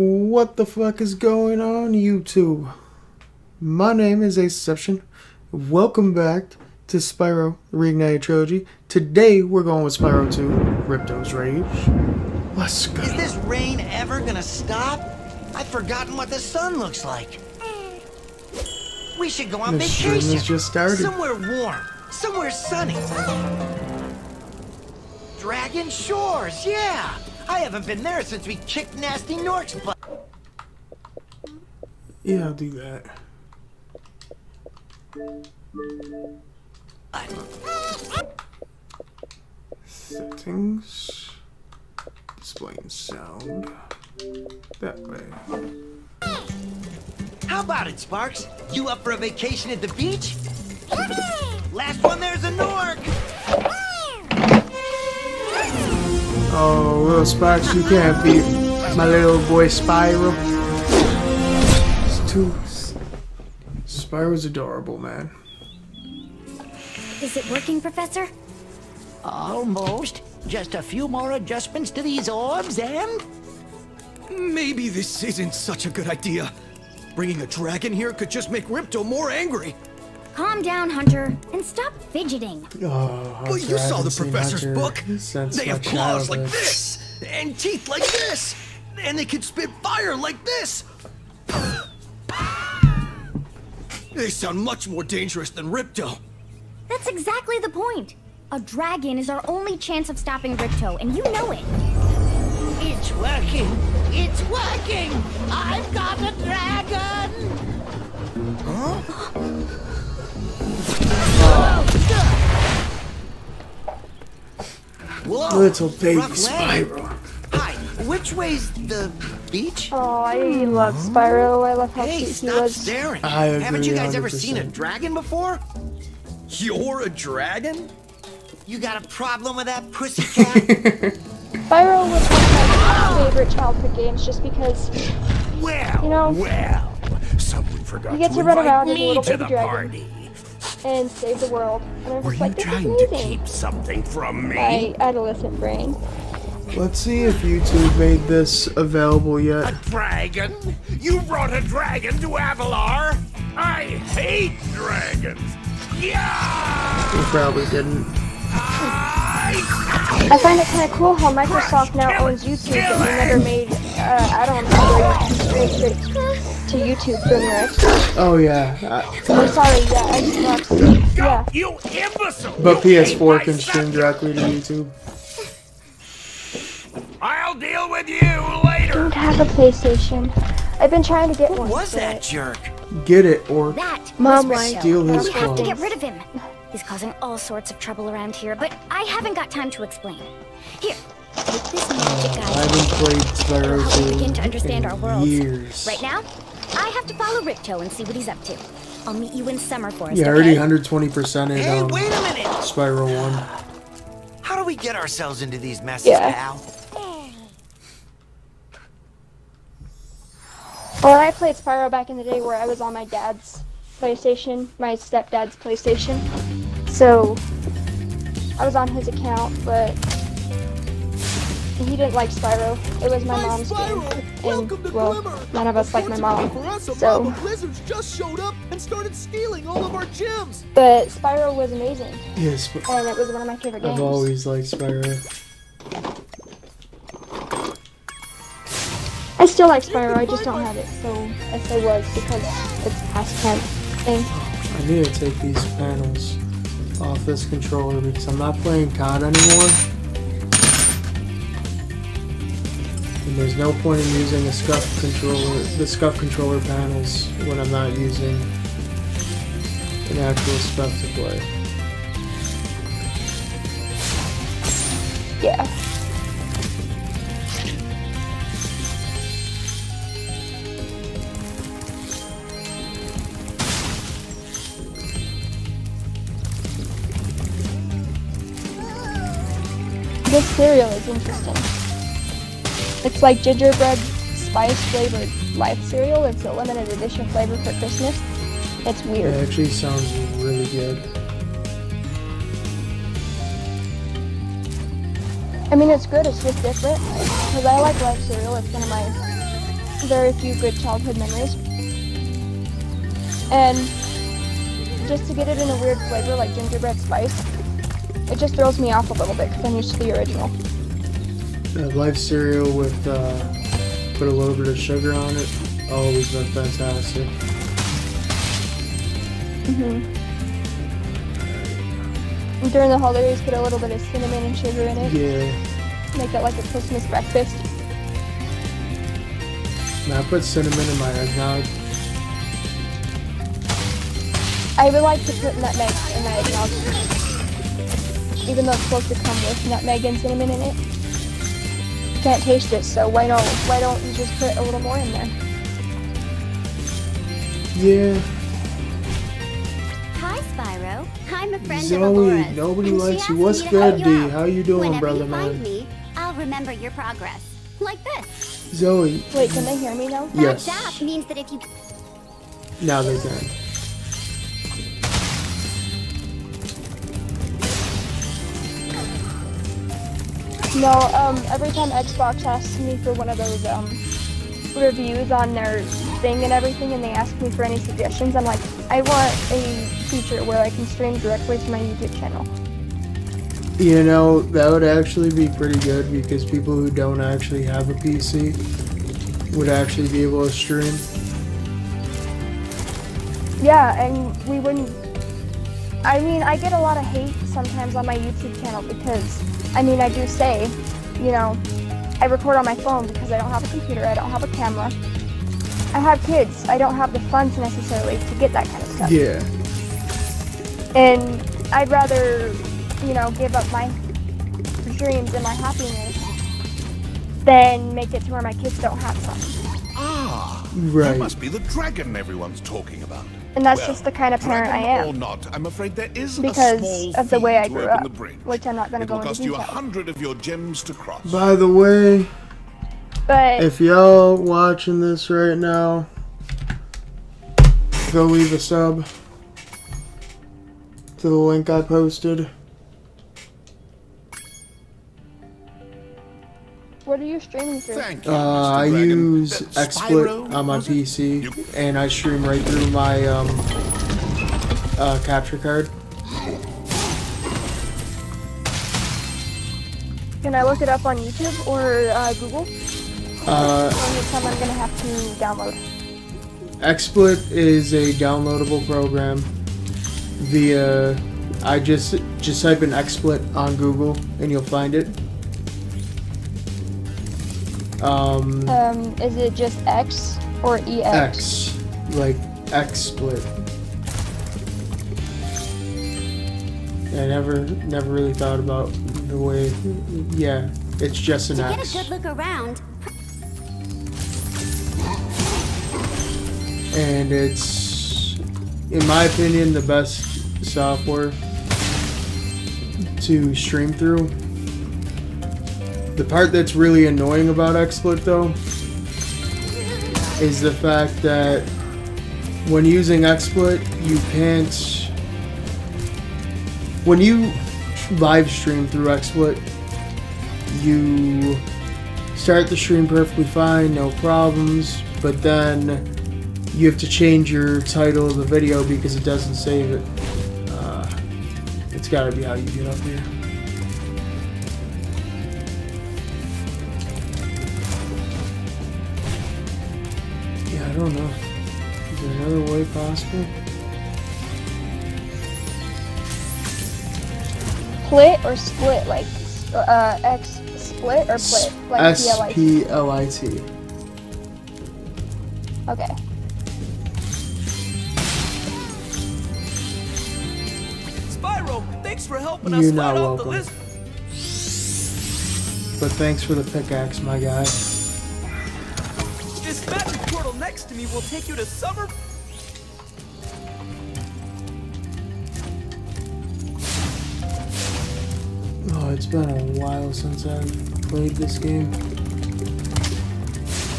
What the fuck is going on, YouTube? My name is ACExINCEPTION. Welcome back to Spyro Reignited Trilogy. Today we're going with Spyro 2, Riptos Rage. Let's go. Is this rain ever gonna stop? I've forgotten what the sun looks like. We should go on This stream vacation. has just started. Somewhere warm, somewhere sunny. Dragon Shores, yeah. I haven't been there since we kicked Nasty Nork's butt. Yeah, I'll do that. Settings. Displaying sound. That way. How about it, Sparks? You up for a vacation at the beach? Last one there's a Nork. Oh, little Sparks, you can't beat my little boy Spyro. It's too... Spyro's adorable, man. Is it working, Professor? Almost. Just a few more adjustments to these orbs and... Maybe this isn't such a good idea. Bringing a dragon here could just make Ripto more angry. Calm down, Hunter, and stop fidgeting. Oh, But you saw the professor's Hunter book. since They my have claws childhood. like this, and teeth like this, and they can spit fire like this. They sound much more dangerous than Ripto. That's exactly the point. A dragon is our only chance of stopping Ripto, and you know it. it's working. It's working. I've got a dragon. Whoa, Little baby rough land. Spyro. Hi, which way's the beach? Oh, I love Spyro. I love how Hey, cute he stop was. staring. I agree Haven't you guys ever 100%. seen a dragon before? You're a dragon? You got a problem with that, pussycat? Spyro was one of my favorite childhood games just because, Well, you know, well. Someone forgot you get to run invite around as a me little to baby the dragon party. and save the world. And I'm Were just you like, this is trying to amazing. keep something from me? My adolescent brain. Let's see if YouTube made this available A yet. dragon? You brought a dragon to Avalar? I hate dragons. Yeah! We probably didn't. I find it kind of cool how Microsoft now owns YouTube, but they never made add-ons to YouTube from Rex. Oh yeah, I'm sorry, yeah, Xbox. Yeah. You imbecile! but You hate PS4 my can stream subject. directly to YouTube. I'll deal with you I later. don't have a PlayStation. I've been trying to get Who one. was but that jerk? Get it or That Mom, was like, Ripto. steal his We have to clothes. get rid of him. He's causing all sorts of trouble around here, but I haven't got time to explain. Here, take this magic I guide. haven't played It'll Spyro help you begin to 2 understand our in world. years. Right now, I have to follow Ripto and see what he's up to. I'll meet you in Summer Forest, Yeah, I already okay? 120%ed Hey, wait a minute! Spyro 1. How do we get ourselves into these messes, Yeah. pal? Well, I played Spyro back in the day where I was on my dad's PlayStation, my stepdad's PlayStation. So, I was on his account, but he didn't like Spyro. It was my mom's game. And, well, none of us like my mom. So, Blizzards just showed up and started stealing all of our gems. but Spyro was amazing. Yes, but And it was one of my favorite games. I've always liked Spyro. I still like Spyro, I just don't have it. So, I say was because it's past tense thing. I need to take these panels off this controller because I'm not playing COD anymore. And there's no point in using a scuff controller, the scuff controller panels when I'm not using an actual scuff to play. Yeah. This cereal is interesting. It's like gingerbread spice flavored life cereal. It's a limited edition flavor for Christmas. It's weird. It actually sounds really good. I mean, it's good, it's just different. Because I like light cereal, it's one of my very few good childhood memories. And just to get it in a weird flavor like gingerbread spice, it just throws me off a little bit because I'm used to the original. Life cereal with put a little bit of sugar on it. Always been fantastic. During the holidays, put a little bit of cinnamon and sugar in it. Yeah. Make that like a Christmas breakfast. And I put cinnamon in my eggnog. I would like to put nutmeg in my eggnog. Even though it's supposed to come with nutmeg and cinnamon in it. Can't taste it, so why don't you just put a little more in there? Yeah. Hi, Spyro. I'm a friend of Zoe, Alora's, nobody and she likes you. asked What's me to help good, you D? out. How you doing, Whenever brother, you find man? me, I'll remember your progress. Like this. Zoe. Wait, can they hear me now? Yes. That means that if you... Now they can. No, every time Xbox asks me for one of those, reviews on their thing and everything, and they ask me for any suggestions, I'm like, I want a feature where I can stream directly to my YouTube channel. You know, that would actually be pretty good because people who don't actually have a PC would actually be able to stream. Yeah, and we wouldn't... I mean, I get a lot of hate sometimes on my YouTube channel because, I mean, I do say, you know, I record on my phone because I don't have a computer, I don't have a camera. I have kids, I don't have the funds necessarily to get that kind of stuff. Yeah. And I'd rather, you know, give up my dreams and my happiness than make it to where my kids don't have something. Ah, Right. you must be the dragon everyone's talking about. And that's Well, just the kind of parent I dragon or am. not, I'm afraid there is a Because small of the way I fee to grew open up, the bridge. which I'm not going to go It'll into cost you detail. 100 of your gems to cross. By the way, But if y'all watching this right now, go leave a sub to the link I posted. what are you streaming through? Thank you, I Mr. Dragon. use XSplit Spyro, on my was it? PC, You- and I stream right through my capture card. Can I look it up on YouTube or Google? Or anytime I'm going to have to download. XSplit is a downloadable program via. I just type in XSplit on Google, and you'll find it. Is it just X or EX? X, like XSplit. I never really thought about the way. Yeah, it's just an To get X. a good look around, And it's, in my opinion, the best software to stream through. The part that's really annoying about XSplit, though, is the fact that when using XSplit, you can't... When you live stream through XSplit, you start the stream perfectly fine, no problems, but then you have to change your title of the video because it doesn't save it. It's gotta be how you get up here. Yeah, I don't know. Is there another way possible? Split or split, like X split or plit, like PLIT? S-P-L-I-T. Okay. Spyro, thanks for helping us You're fight not off the welcome. list. But thanks for the pickaxe, my guy. This magic portal next to me will take you to summer. Oh, it's been a while since I've played this game.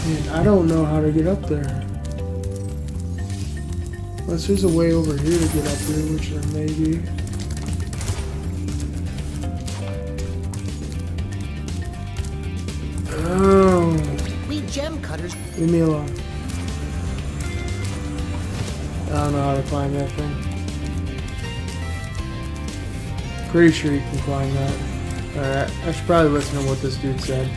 And I don't know how to get up there. Unless there's a way over here to get up there, which there may be. Oh, We gem cutters. Leave me alone. I don't know how to climb that thing. Pretty sure you can climb that. Alright, I should probably listen to what this dude said.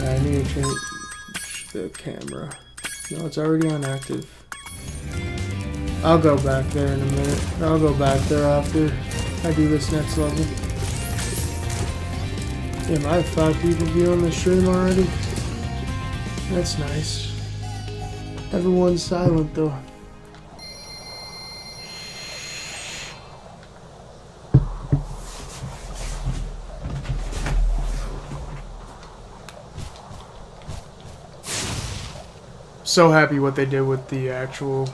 I need to change the camera. No, it's already on active. I'll go back there in a minute. I'll go back there after I do this next level. Damn, I have 5 people viewing the stream already. That's nice. Everyone's silent though. So happy what they did with the actual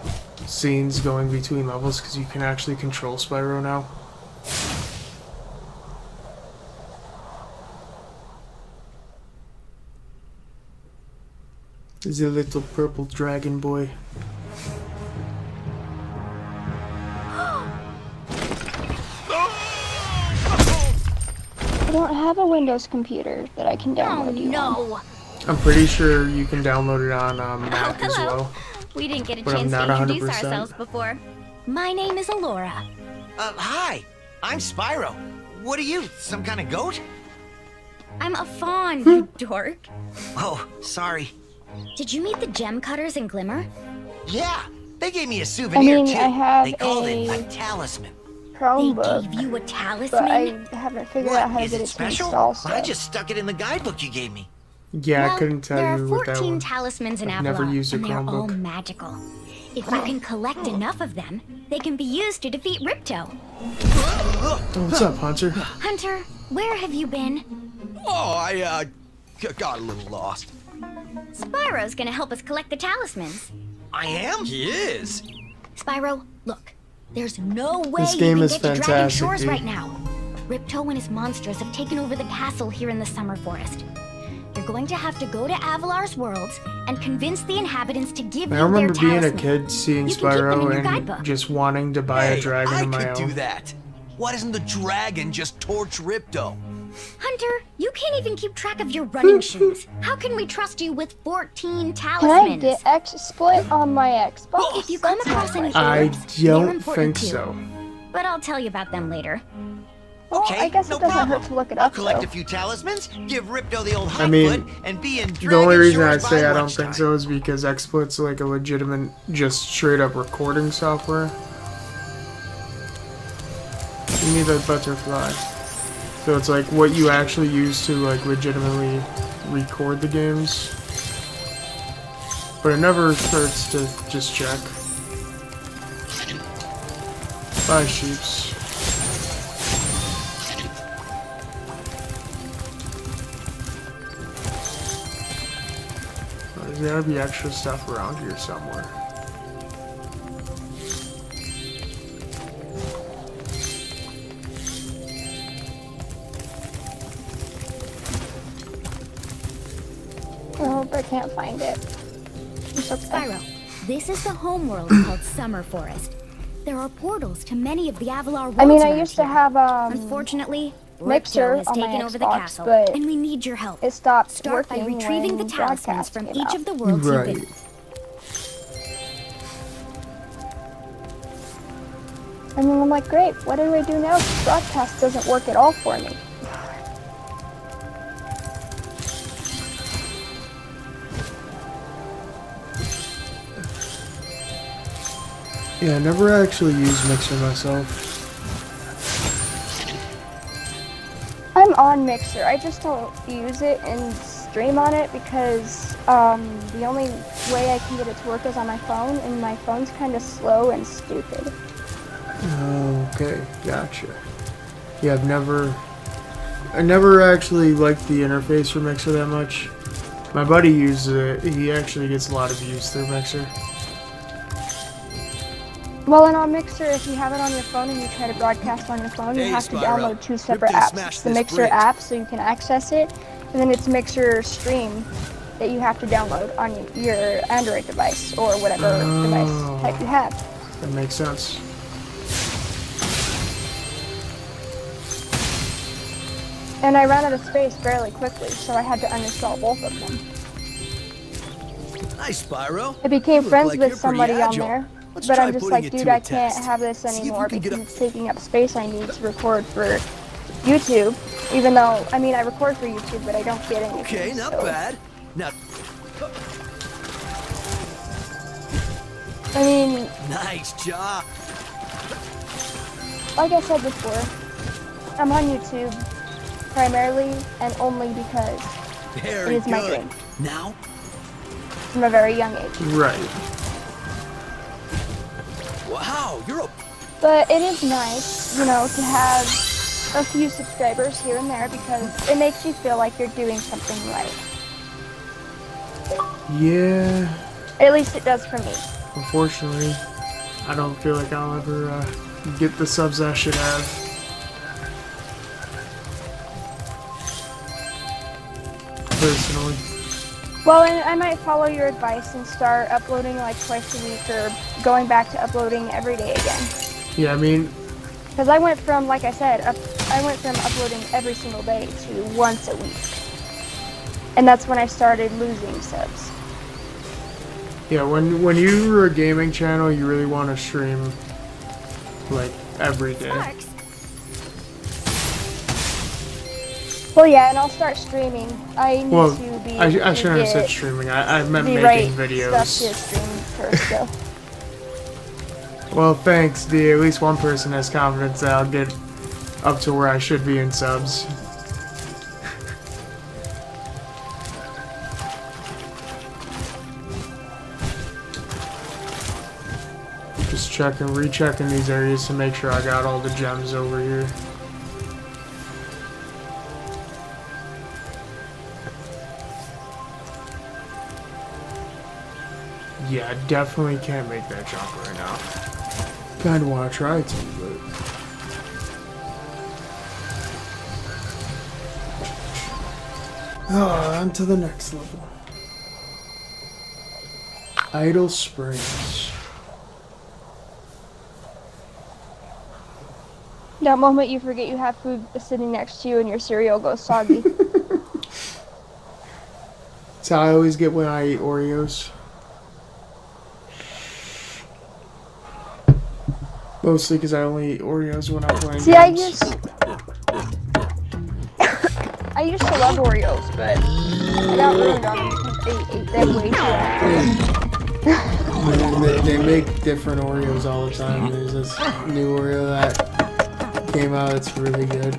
scenes going between levels, because you can actually control Spyro now. The little purple dragon boy. I don't have a Windows computer that I can download you on. No. I'm pretty sure you can download it on Mac as hello. well. We didn't get a But I'm chance to not introduce 100%. ourselves before. My name is Alora. Hi. I'm Spyro. What are you, some kind of goat? I'm a fawn, you dork. Oh, sorry. Did you meet the gem cutters in Glimmer? Yeah, they gave me a souvenir mean, too. I have they called it a- a talisman. They Chromebook, gave you a but talisman? I haven't figured out how to Is get it it to special? install I stuff. just stuck it in the guidebook you gave me. Yeah, Well, I couldn't tell there you are what that 14 one. talismans in I've Avalon, never used a and they're all Chromebook. magical. If you can collect enough of them, they can be used to defeat Ripto. Oh, what's up, Hunter? Hunter, where have you been? Oh, I got a little lost. Spyro's gonna help us collect the talismans. I am? He is. Spyro, look. There's no way This you game can is get to Dragon fantastic, Shores dude. right now. Ripto and his monsters have taken over the castle here in the Summer Forest. You're going to have to go to Avalar's worlds and convince the inhabitants to give I you remember their being a talisman. kid, seeing You can keep them in Spyro, your and guidebook. just wanting to buy Hey, a dragon I of my could own. do that. Why doesn't the dragon just torch Ripto? Hunter, you can't even keep track of your running shoes. How can we trust you with 14 Can I talismans? get XSplit on my Xbox? If you come That's across my any question. I orbs, they're don't important think too. so. But I'll tell you about them later. Well, Okay, I guess no it doesn't problem. hurt to look it I'll up, collect though. a few talismans, give Ripto the old hot I mean, foot, and be in The only Dragon reason I Shores by say I don't lunchtime. think so is because XSplit's like a legitimate, just straight up recording software. You need a butterfly. So it's like what you actually use to like legitimately record the games. But it never hurts to just check. Bye, sheeps. There's gotta be extra stuff around here somewhere. I hope I can't find it. It's okay. Spyro, this is the homeworld called Summer Forest. There are portals to many of the Avalar worlds I mean, I around used to here. have Unfortunately, Mixer Ripto has on my taken over the Xbox, castle, but and we need your help. it stopped Start by working retrieving the when talismans broadcast from came each out. of the worlds you've been Right. in. I mean, I'm like, great, what do I do now? Broadcast doesn't work at all for me. Yeah, I never actually used Mixer myself. I'm on Mixer, I just don't use it and stream on it because the only way I can get it to work is on my phone, and my phone's kind of slow and stupid. Okay, gotcha. Yeah, I never actually liked the interface for Mixer that much. My buddy uses it. He actually gets a lot of views through Mixer. Well, and on Mixer, if you have it on your phone and you try to broadcast on your phone, you Hey, have to Spyro. download 2 separate Ripto apps. smashed It's the this Mixer bridge. app, so you can access it, and then it's Mixer Stream, that you have to download on your Android device or whatever device type you have. That makes sense. And I ran out of space fairly quickly, so I had to uninstall both of them. Hi, Spyro. I became You look friends like with you're pretty somebody on agile. there, Let's but try I'm just putting like, it dude, to a I can't test. have this See if you anymore can get because up- it's taking up space I need to record for YouTube. Even though, I mean, I record for YouTube, but I don't get anything. Okay, not so. bad. Now, I mean, nice job. like I said before, I'm on YouTube primarily and only because Very it is my good. dream Now, from a very young age. Right. wow, you're a But it is nice, you know, to have a few subscribers here and there because it makes you feel like you're doing something right. Yeah. At least it does for me. Unfortunately, I don't feel like I'll ever get the subs I should have. Personally. Well, and I might follow your advice and start uploading like twice a week or going back to uploading every day again. Yeah, I mean, Because I went from, like I said, I went from uploading every single day to once a week. And that's when I started losing subs. yeah, when you're a gaming channel, you really want to stream like every day. Well, yeah, and I'll start streaming. I need Well, to be. I shouldn't have said get streaming. I meant the making right videos. stuff to stream first, though. Well, thanks, D. At least one person has confidence that I'll get up to where I should be in subs. Just checking, rechecking these areas to make sure I got all the gems over here. Yeah, I definitely can't make that jump right now. Kinda wanna try to, but... on to the next level. Idle Springs. That moment you forget you have food sitting next to you and your cereal goes soggy. That's how I always get when I eat Oreos. Mostly because I only eat Oreos when I'm playing See, games. I used to love Oreos, but I got ruined on them because they ate them way too often. They make different Oreos all the time. There's this new Oreo that came out that's really good.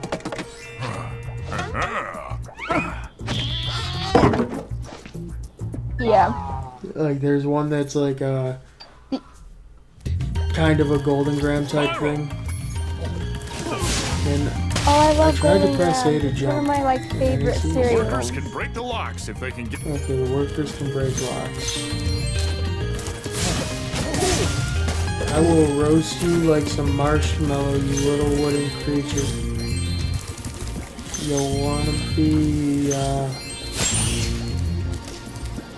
Yeah. Like there's one that's like a kind of a golden graham type thing. And Oh, I love tried to Golden press Graham. A to It's jump. one of my like favorite see. cereals. Workers can break the locks if they can get. okay, the workers can break locks. I will roast you like some marshmallow, you little wooden creature. You'll wanna be, I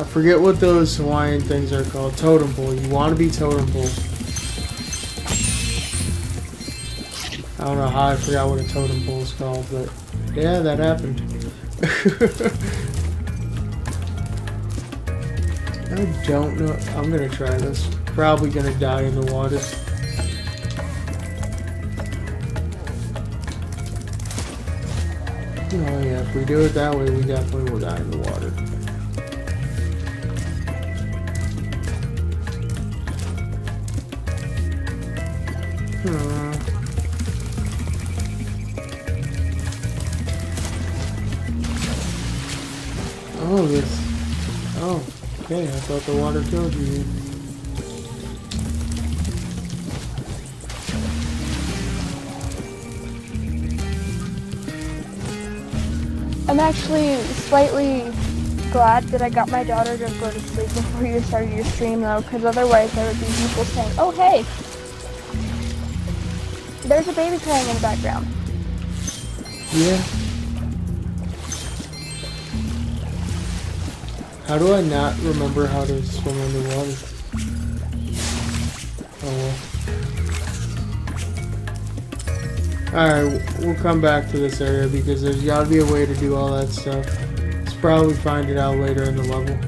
forget what those Hawaiian things are called. Totem pole. You wanna be totem pole. I don't know how I forgot what a totem pole is called, but yeah, that happened. I don't know. I'm gonna try this. Probably gonna die in the water. Oh yeah, if we do it that way, we definitely will die in the water. Oh, this. Oh, okay. I thought the water killed you. I'm actually slightly glad that I got my daughter to go to sleep before you started your stream though, because otherwise there would be people saying, oh hey, there's a baby crying in the background. Yeah. How do I not remember how to swim underwater? Oh well. Alright, we'll come back to this area because there's gotta be a way to do all that stuff. Let's probably find it out later in the level.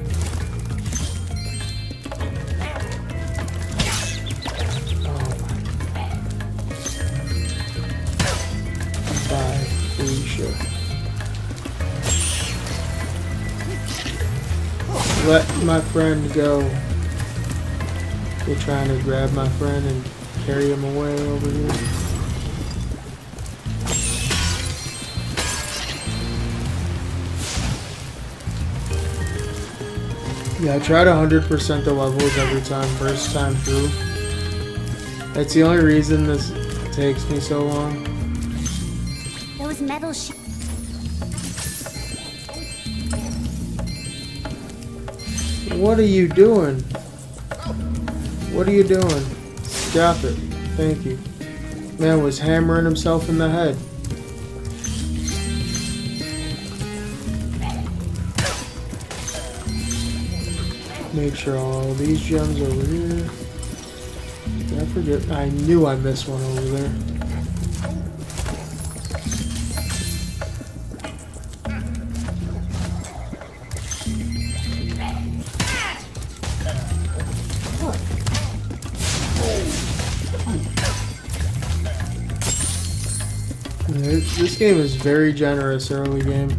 Let my friend go. They're trying to grab my friend and carry him away over here. Yeah, I try to 100% the levels every time, first time through. That's the only reason this takes me so long. Those metal sheets. What are you doing? What are you doing? Stop it. Thank you. Man was hammering himself in the head. Make sure all these gems over here. Did I forget? I knew I missed one over there. This game is very generous early game.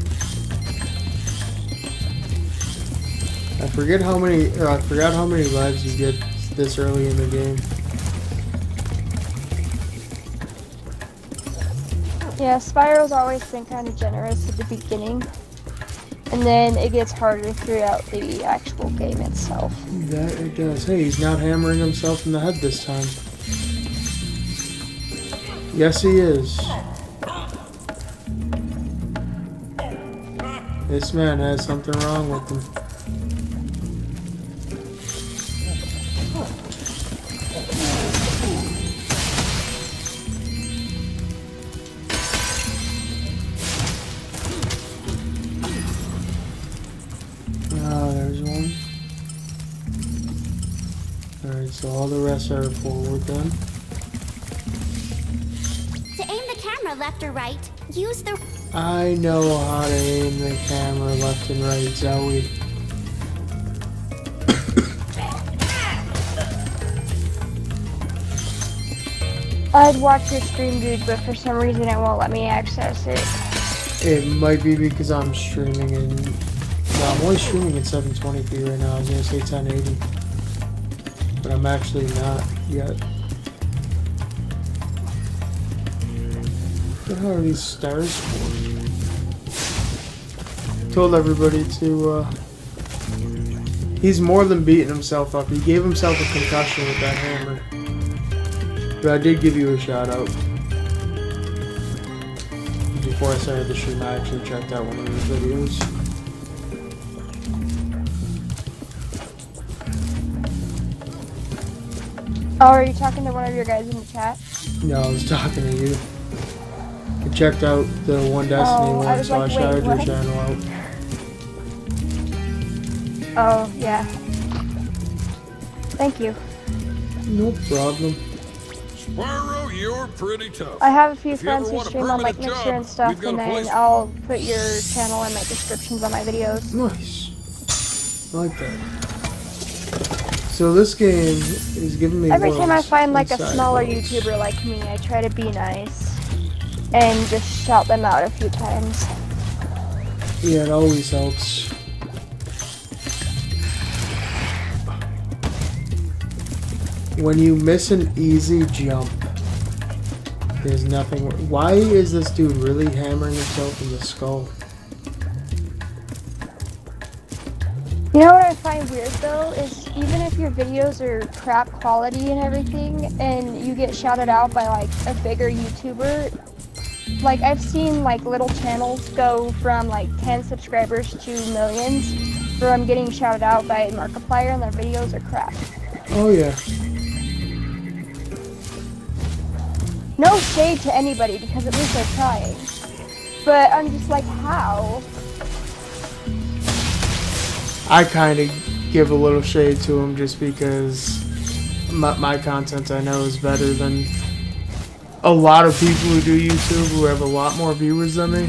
I forgot how many lives you get this early in the game. Yeah, Spyro's always been kind of generous at the beginning, and then it gets harder throughout the actual game itself. That it does. Hey, he's not hammering himself in the head this time. Yes, he is. This man has something wrong with him. Ah, there's one. Alright, so all the rest are forward then. To aim the camera left or right, use the... I know how to aim the camera left and right, Zoe. I'd watch your stream, dude, but for some reason it won't let me access it. It might be because I'm streaming in... No, I'm only streaming in 720p right now. I was going to say 1080. But I'm actually not yet. What the hell are these stars for? Told everybody to, he's more than beating himself up. He gave himself a concussion with that hammer. But I did give you a shout out. Before I started the stream, I actually checked out one of his videos. Oh, are you talking to one of your guys in the chat? No, I was talking to you. I checked out the One Destiny one, so I shouted your channel out. Oh, yeah. Thank you. No problem. Spyro, you're pretty tough. I have a few If you friends ever who want a stream on like permanent Mixer and job, stuff, we've got and a then place- I'll put your channel in my descriptions on my videos. Nice. I like that. So this game is giving me Every time I worlds find like a inside smaller worlds. YouTuber like me, I try to be nice and just shout them out a few times. Yeah, it always helps. When you miss an easy jump, there's nothing. Why is this dude really hammering himself in the skull? You know what I find weird though is even if your videos are crap quality and everything, and you get shouted out by like a bigger YouTuber, like I've seen like little channels go from like 10 subscribers to millions from getting shouted out by Markiplier and their videos are crap. Oh yeah. No shade to anybody because at least they're trying. But I'm just like, how? I kind of give a little shade to him just because my content I know is better than a lot of people who do YouTube who have a lot more viewers than me.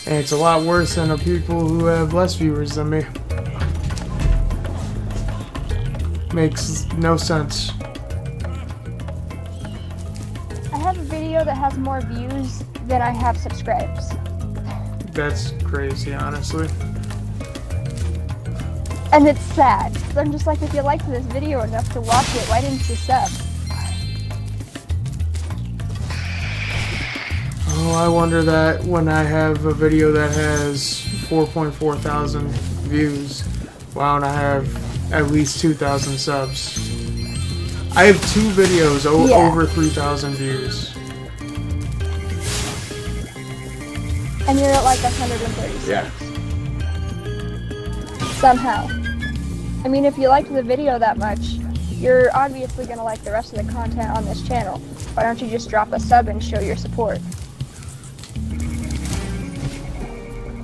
And it's a lot worse than the people who have less viewers than me. Makes no sense. I have a video that has more views than I have subscribes. That's crazy, honestly. And it's sad. So I'm just like, if you liked this video enough to watch it, why didn't you sub? Oh, I wonder that when I have a video that has 4.4 thousand views, why don't I have at least 2,000 subs? I have 2 videos over 3,000 views. And you're at like 136. Yeah. Somehow. I mean, if you liked the video that much, you're obviously going to like the rest of the content on this channel. Why don't you just drop a sub and show your support?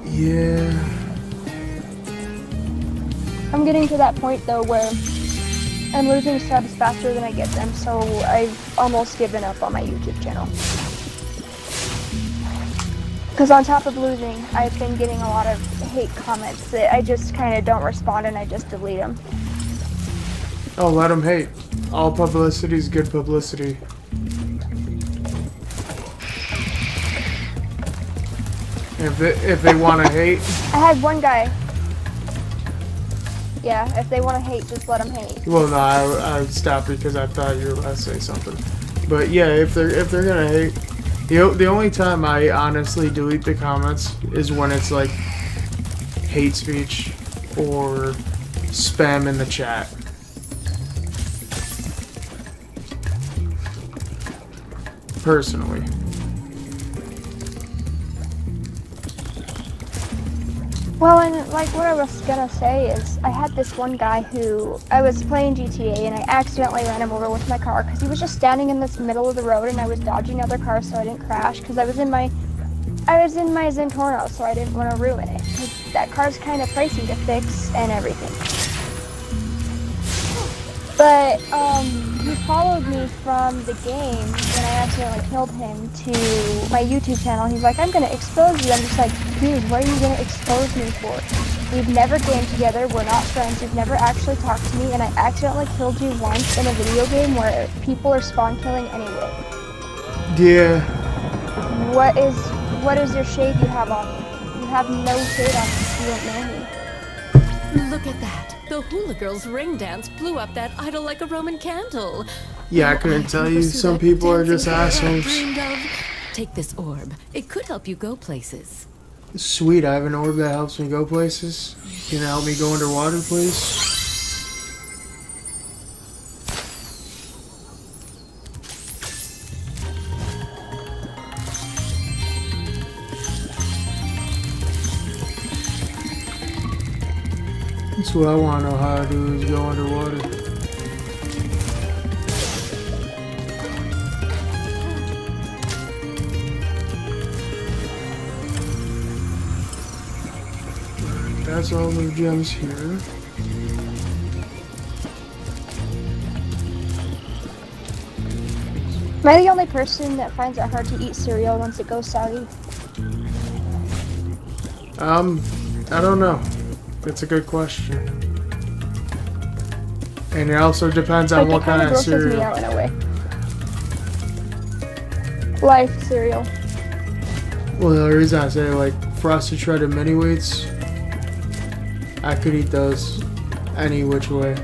Yeah. I'm getting to that point though where I'm losing subs faster than I get them, so I've almost given up on my YouTube channel. Because on top of losing, I've been getting a lot of hate comments that I just kind of don't respond and I just delete them. Oh, let them hate. All publicity is good publicity. If they want to hate. I had one guy. Yeah, if they want to hate, just let them hate. Well, no, I stopped because I thought you were about to say something. But yeah, if they're gonna hate, the only time I honestly delete the comments is when it's like hate speech or spam in the chat. Personally. Well, and like what I was gonna say is, I had this one guy who, I was playing GTA and I accidentally ran him over with my car because he was just standing in this middle of the road and I was dodging other cars so I didn't crash because I was in my Zentorno, so I didn't want to ruin it. 'Cause that car's kind of pricey to fix and everything. But he followed me from the game when I accidentally killed him to my YouTube channel. He's like, I'm gonna expose you. I'm just like, dude, what are you gonna expose me for? We've never gamed together, we're not friends, you've never actually talked to me, and I accidentally killed you once in a video game where people are spawn killing anyway. Yeah. What is your shade you have on me? You have no shade on me, you don't know me. Look at that. The hula girl's ring dance blew up that idol like a Roman candle. Yeah, I couldn't tell you. Some people are just assholes. Take this orb. It could help you go places. Sweet, I have an orb that helps me go places. Can it help me go underwater, please? That's what I want to know how to do, is go underwater. That's all the gems here. Am I the only person that finds it hard to eat cereal once it goes soggy? I don't know. That's a good question. And it also depends on what kind of cereal. Me out in a way. Life cereal. Well, the reason I say like frosted shredded mini wheats, I could eat those any which way.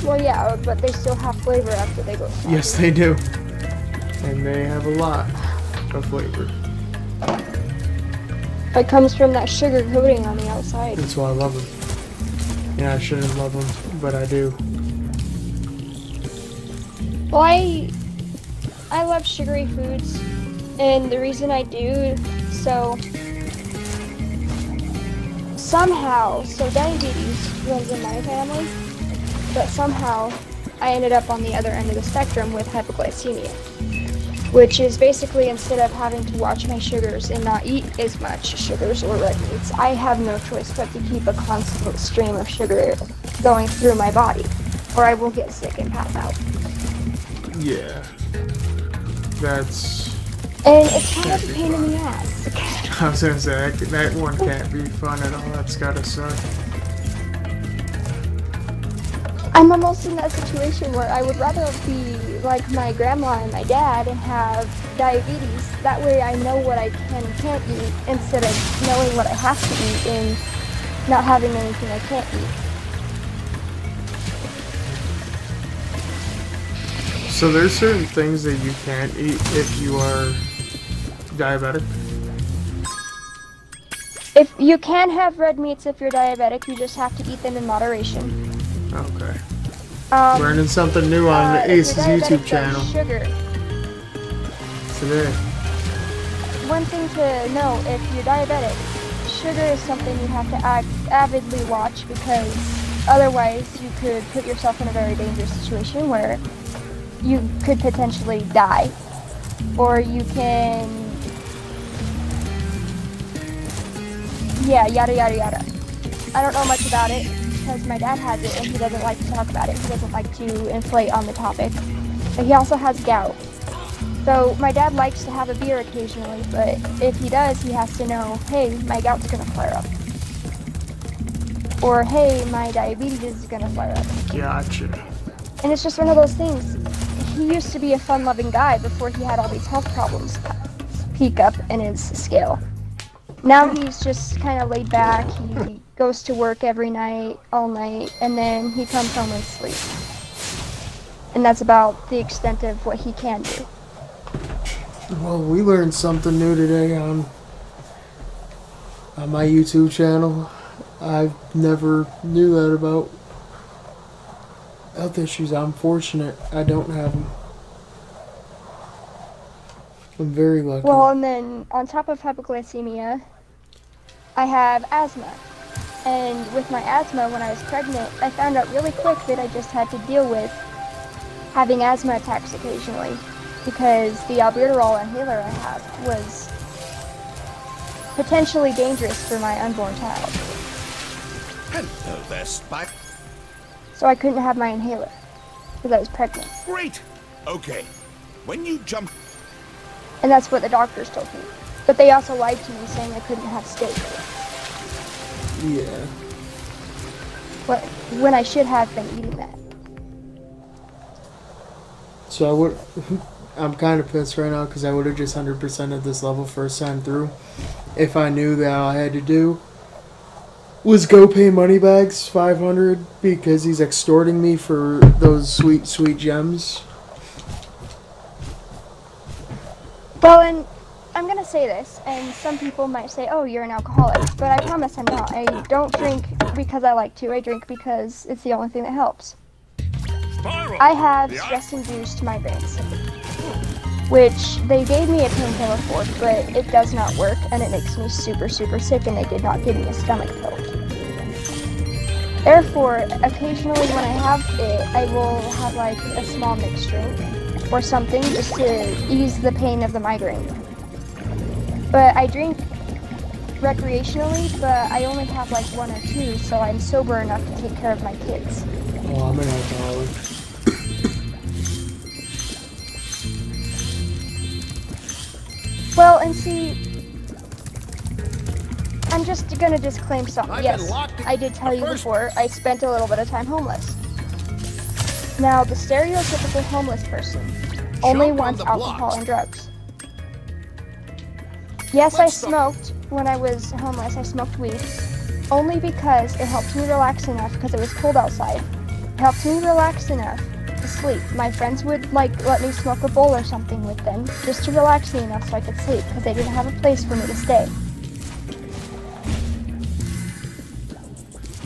Well, yeah, but they still have flavor after they go soggy. Yes, they do. And they have a lot of flavor. It comes from that sugar coating on the outside. That's why I love them. Yeah, I shouldn't love them, but I do. Well, I love sugary foods, and the reason I do, so diabetes runs in my family, but somehow I ended up on the other end of the spectrum with hypoglycemia. which is basically instead of having to watch my sugars and not eat as much sugars or red meats, I have no choice but to keep a constant stream of sugar going through my body, or I will get sick and pass out. Yeah. That's... And it's kind of a pain in the ass. I was gonna say, that one can't be fun at all. That's gotta suck. I'm almost in that situation where I would rather be like my grandma and my dad and have diabetes. That way I know what I can and can't eat instead of knowing what I have to eat and not having anything I can't eat. So there's certain things that you can't eat if you are diabetic? If you can have red meats if you're diabetic, you just have to eat them in moderation. Okay. Learning something new on the ACE's YouTube channel sugar. today. One thing to know, if you're diabetic, sugar is something you have to avidly watch, because otherwise you could put yourself in a very dangerous situation where you could potentially die. Or you can... yeah, yada yada yada. I don't know much about it, because my dad has it and he doesn't like to talk about it. He doesn't like to inflate on the topic. But he also has gout. So my dad likes to have a beer occasionally, but if he does, he has to know, hey, my gout's gonna flare up. Or hey, my diabetes is gonna flare up. Gotcha. And it's just one of those things. He used to be a fun-loving guy before he had all these health problems peak up in his scale. Now he's just kind of laid back. He goes to work every night, all night, and then he comes home and sleeps. And that's about the extent of what he can do. Well, we learned something new today on my YouTube channel. I never knew that about health issues. I'm fortunate I don't have them. I'm very lucky. Well, and then on top of hypoglycemia, I have asthma. And with my asthma, when I was pregnant, I found out really quick that I just had to deal with having asthma attacks occasionally, because the albuterol inhaler I have was potentially dangerous for my unborn child. Hello there, Spike. So I couldn't have my inhaler because I was pregnant. Great. Okay. When you jump... And that's what the doctors told me. But they also lied to me, saying I couldn't have steak. Yeah. But when I should have been eating that. So I'm kind of pissed right now because I would have just 100%ed this level first time through if I knew that all I had to do was go pay Moneybags $500 because he's extorting me for those sweet, sweet gems. Well, and I'm gonna say this, and some people might say, oh, you're an alcoholic, but I promise I'm not. I don't drink because I like to. I drink because it's the only thing that helps. Spyro! I have stress-induced migraines, which they gave me a painkiller for, but it does not work, and it makes me super, super sick, and they did not give me a stomach pill. Therefore, occasionally when I have it, I will have like a small mixed drink or something just to ease the pain of the migraine. But I drink recreationally, but I only have like 1 or 2, so I'm sober enough to take care of my kids. Oh, I'm an alcoholic. Well, and see, I'm just gonna disclaim something. Yes, I did tell you before, I spent a little bit of time homeless. Now, the stereotypical homeless person only wants alcohol and drugs. Yes, I smoked when I was homeless. I smoked weed. Only because it helped me relax enough because it was cold outside. It helped me relax enough to sleep. My friends would let me smoke a bowl or something with them just to relax me enough so I could sleep because they didn't have a place for me to stay.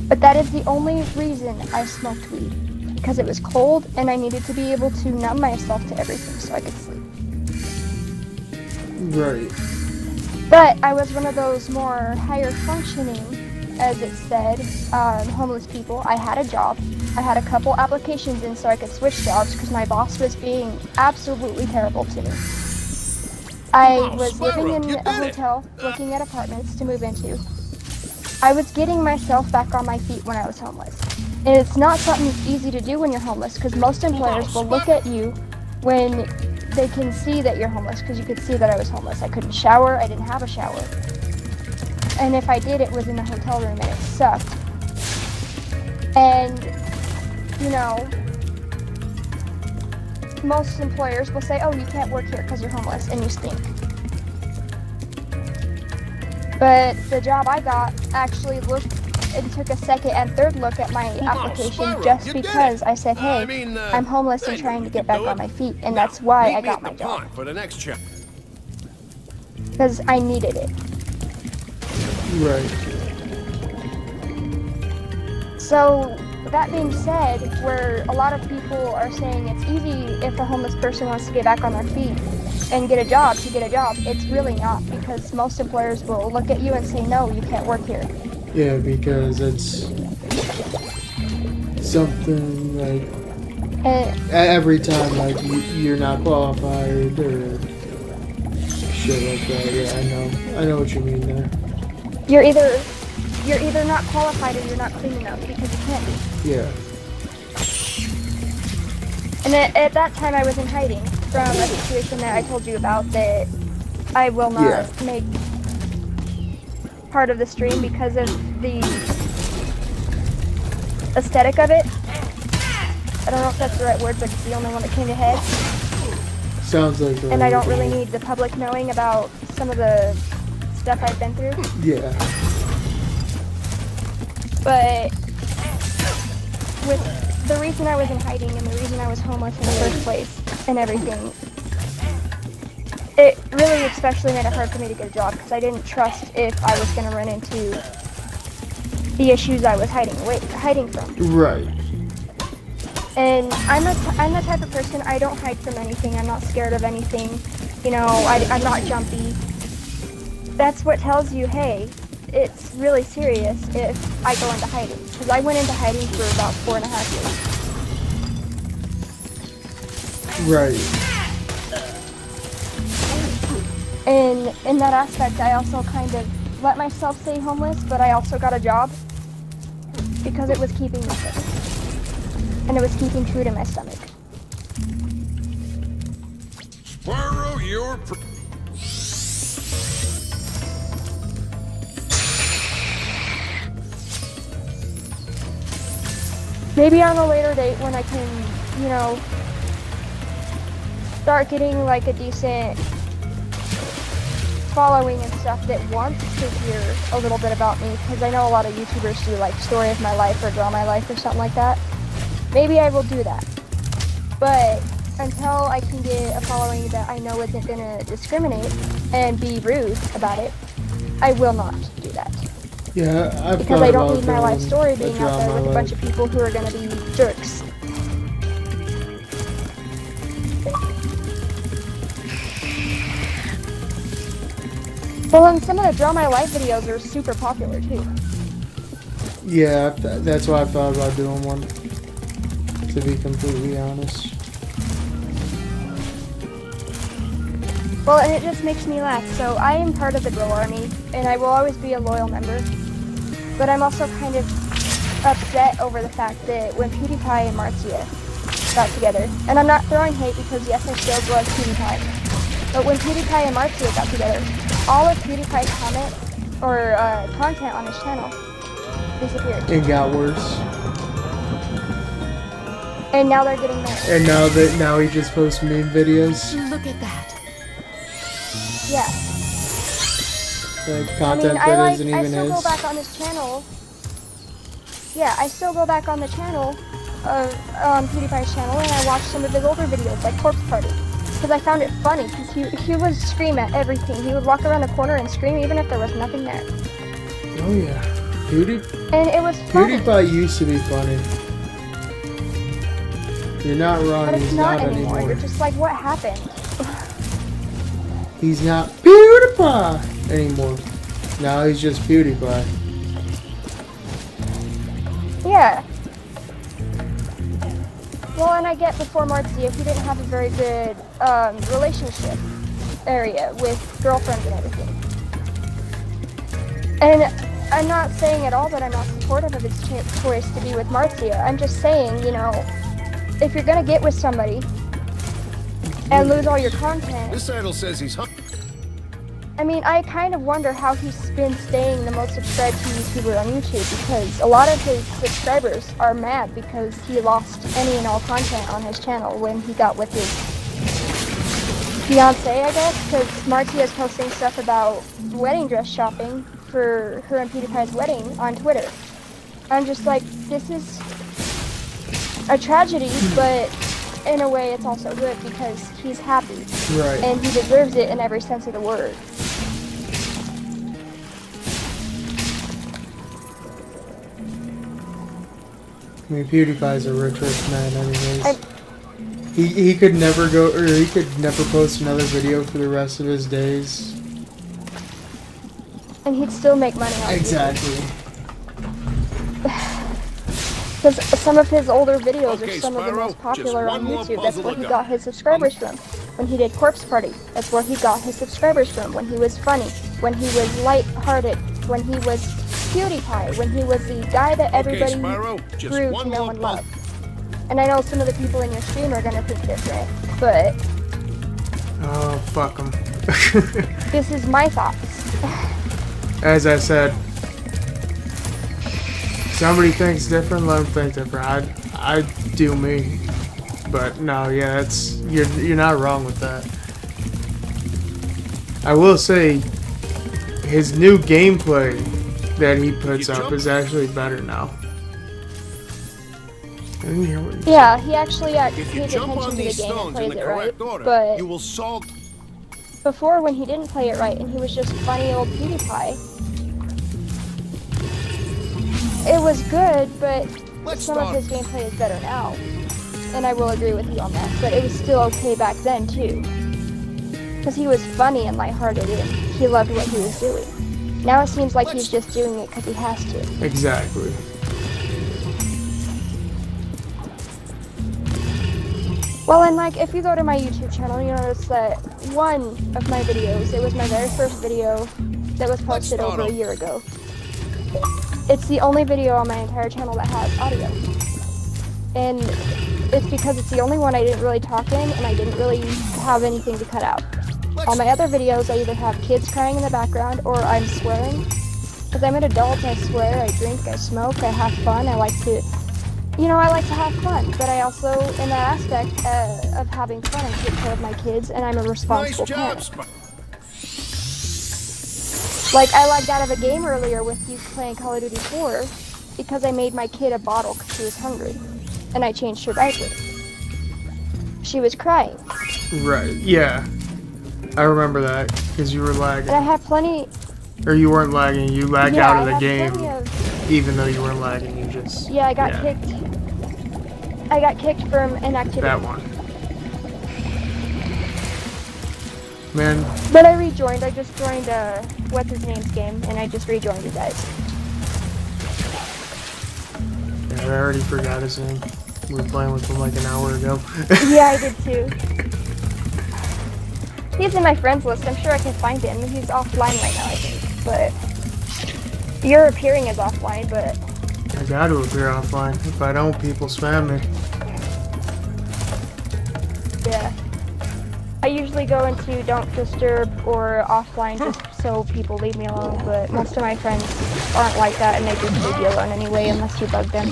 But that is the only reason I smoked weed. Because it was cold and I needed to be able to numb myself to everything so I could sleep. Right. But I was one of those more higher functioning, as it said, homeless people. I had a job. I had a couple applications in so I could switch jobs because my boss was being absolutely terrible to me. I Oh, was living Spyro, in you a did it! hotel, looking at apartments to move into. I was getting myself back on my feet when I was homeless. And it's not something that's easy to do when you're homeless, because most employers will look at you when they can see that you're homeless, because you could see that I was homeless. I couldn't shower, I didn't have a shower. And if I did, it was in the hotel room, and it sucked. And, you know, most employers will say, oh, you can't work here because you're homeless and you stink. But the job I got actually looked and took a second and third look at my application Spyro, just you did because it. I said, hey, I'm homeless and trying to get back on my feet, and that's why I got my job. For the next check. Because I needed it. Right. So, that being said, where a lot of people are saying it's easy if a homeless person wants to get back on their feet and get a job to get a job, it's really not, because most employers will look at you and say, no, you can't work here. Yeah, because it's something like every time, like you're not qualified or shit like that. Yeah, I know what you mean there. You're either not qualified or you're not clean enough, because you can't be. Yeah. And at that time I was in hiding from a situation that I told you about that I will not make part of the stream because of the aesthetic of it. I don't know if that's the right word, but it's the only one that came to head. Sounds like that. And I don't really need the public knowing about some of the stuff I've been through. Yeah. But with the reason I was in hiding and the reason I was homeless in the first place and everything, it really especially made it hard for me to get a job because I didn't trust if I was going to run into the issues I was hiding from. Right. And I'm the type of person, I don't hide from anything. I'm not scared of anything. You know, I'm not jumpy. That's what tells you, hey, it's really serious if I go into hiding. Because I went into hiding for about 4.5 years. Right. And in that aspect, I also kind of let myself stay homeless, but I also got a job because it was keeping me sick. And it was keeping food in my stomach. Spyro, you're Maybe on a later date when I can, you know, start getting like a decent following and stuff that wants to hear a little bit about me, because I know a lot of YouTubers do like story of my life or draw my life or something like that. Maybe I will do that. But until I can get a following that I know isn't going to discriminate and be rude about it, I will not do that. Yeah, I've because thought I don't about need my life doing story being out there with a bunch life. of people who are going to be jerks. Well, and some of the Draw My Life videos are super popular too. Yeah, that's why I thought about doing one, to be completely honest. Well, and it just makes me laugh. So I am part of the Grow Army, and I will always be a loyal member. But I'm also kind of upset over the fact that when PewDiePie and Marzia got together, and I'm not throwing hate because yes, I still love PewDiePie, but when PewDiePie and Marzia got together, all of PewDiePie's content on his channel disappeared. It got worse. And now they're getting married. And now he just posts meme videos. Look at that. Yeah. Like content I that isn't I even still his. go back on his channel. Yeah, I still go back on the channel, on PewDiePie's channel, and I watch some of his older videos, like Corpse Party. Because I found it funny, because he would scream at everything. He would walk around the corner and scream even if there was nothing there. Oh yeah. And it was funny. PewDiePie used to be funny. You're not wrong, But it's he's not not anymore. anymore. You're just like, what happened? He's not PewDiePie anymore. Now he's just PewDiePie. Yeah. Well, and I get before Marzia, he didn't have a very good relationship area with girlfriends and everything. And I'm not saying at all that I'm not supportive of his choice to be with Marcia. I'm just saying, you know, if you're gonna get with somebody and lose all your content. This idol says he's I mean, I kind of wonder how he's been staying the most subscribed to YouTuber on YouTube, because a lot of his subscribers are mad because he lost any and all content on his channel when he got with his fiance, I guess, because Marcia is posting stuff about wedding dress shopping for her and PewDiePie's wedding on Twitter. I'm just like, this is a tragedy, but in a way it's also good because he's happy. Right. And he deserves it in every sense of the word. I mean, PewDiePie's a rich man anyways. He could never go, or he could never post another video for the rest of his days. And he'd still make money on Exactly. Because some of his older videos Okay, are some of the Spyro, most popular just on one more YouTube. That's puzzle where to he go. got his subscribers from. When he did Corpse Party, that's where he got his subscribers from. When he was funny, when he was light-hearted, when he was PewDiePie, when he was the guy that everybody Spyro, just grew one to know more and love. And I know some of the people in your stream are gonna think different, but Oh, fuck him. this is my thoughts. As I said, somebody thinks different, let them think different. I do me. But no, yeah, that's you're not wrong with that. I will say his new gameplay that he puts up is actually better now. I didn't hear what you Yeah, he actually If you pays jump attention on to the these game and stones in plays the it right. correct order, But you will solve. before, when he didn't play it right and he was just funny old PewDiePie, it was good, but some of his gameplay is better now. And I will agree with you on that, but it was still okay back then too. Because he was funny and lighthearted and he loved what he was doing. Now it seems like he's just doing it because he has to. Exactly. Well, and like, if you go to my YouTube channel, you notice that one of my videos, it was my very first video that was posted over a year ago. It's the only video on my entire channel that has audio. And it's because it's the only one I didn't really talk in, and I didn't really have anything to cut out. All my other videos, I either have kids crying in the background, or I'm swearing. Because I'm an adult, I swear, I drink, I smoke, I have fun, I like to... You know, I like to have fun, but I also, in that aspect of having fun, I take care of my kids, and I'm a responsible parent. Like, I lagged out of a game earlier with you playing Call of Duty 4 because I made my kid a bottle because she was hungry, and I changed her diaper. She was crying. Right, yeah. I remember that, because you were lagging. And I had plenty... Or you weren't lagging, you lagged Yeah, out of I the had game. plenty of... Even though you weren't lagging, you just... Yeah, I got kicked. I got kicked from inactivity. That one. Man. But I rejoined. I just joined what's his name's game, and I just rejoined you guys. Yeah, I already forgot his name. We were playing with him like an hour ago. Yeah, I did too. He's in my friends list. I'm sure I can find him. He's offline right now, I think. But you're appearing as offline, but I gotta appear offline. If I don't, people spam me. yeah. I usually go into don't disturb or offline just so people leave me alone, but most of my friends aren't like that and they just leave you alone anyway unless you bug them.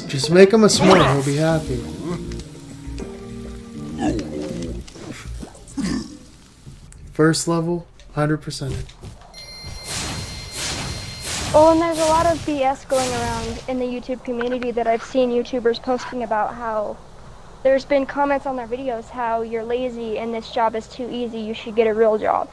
Just make him a s'more, he'll be happy. First level, 100%. Well, and there's a lot of BS going around in the YouTube community that I've seen YouTubers posting about how there's been comments on their videos how you're lazy and this job is too easy, you should get a real job.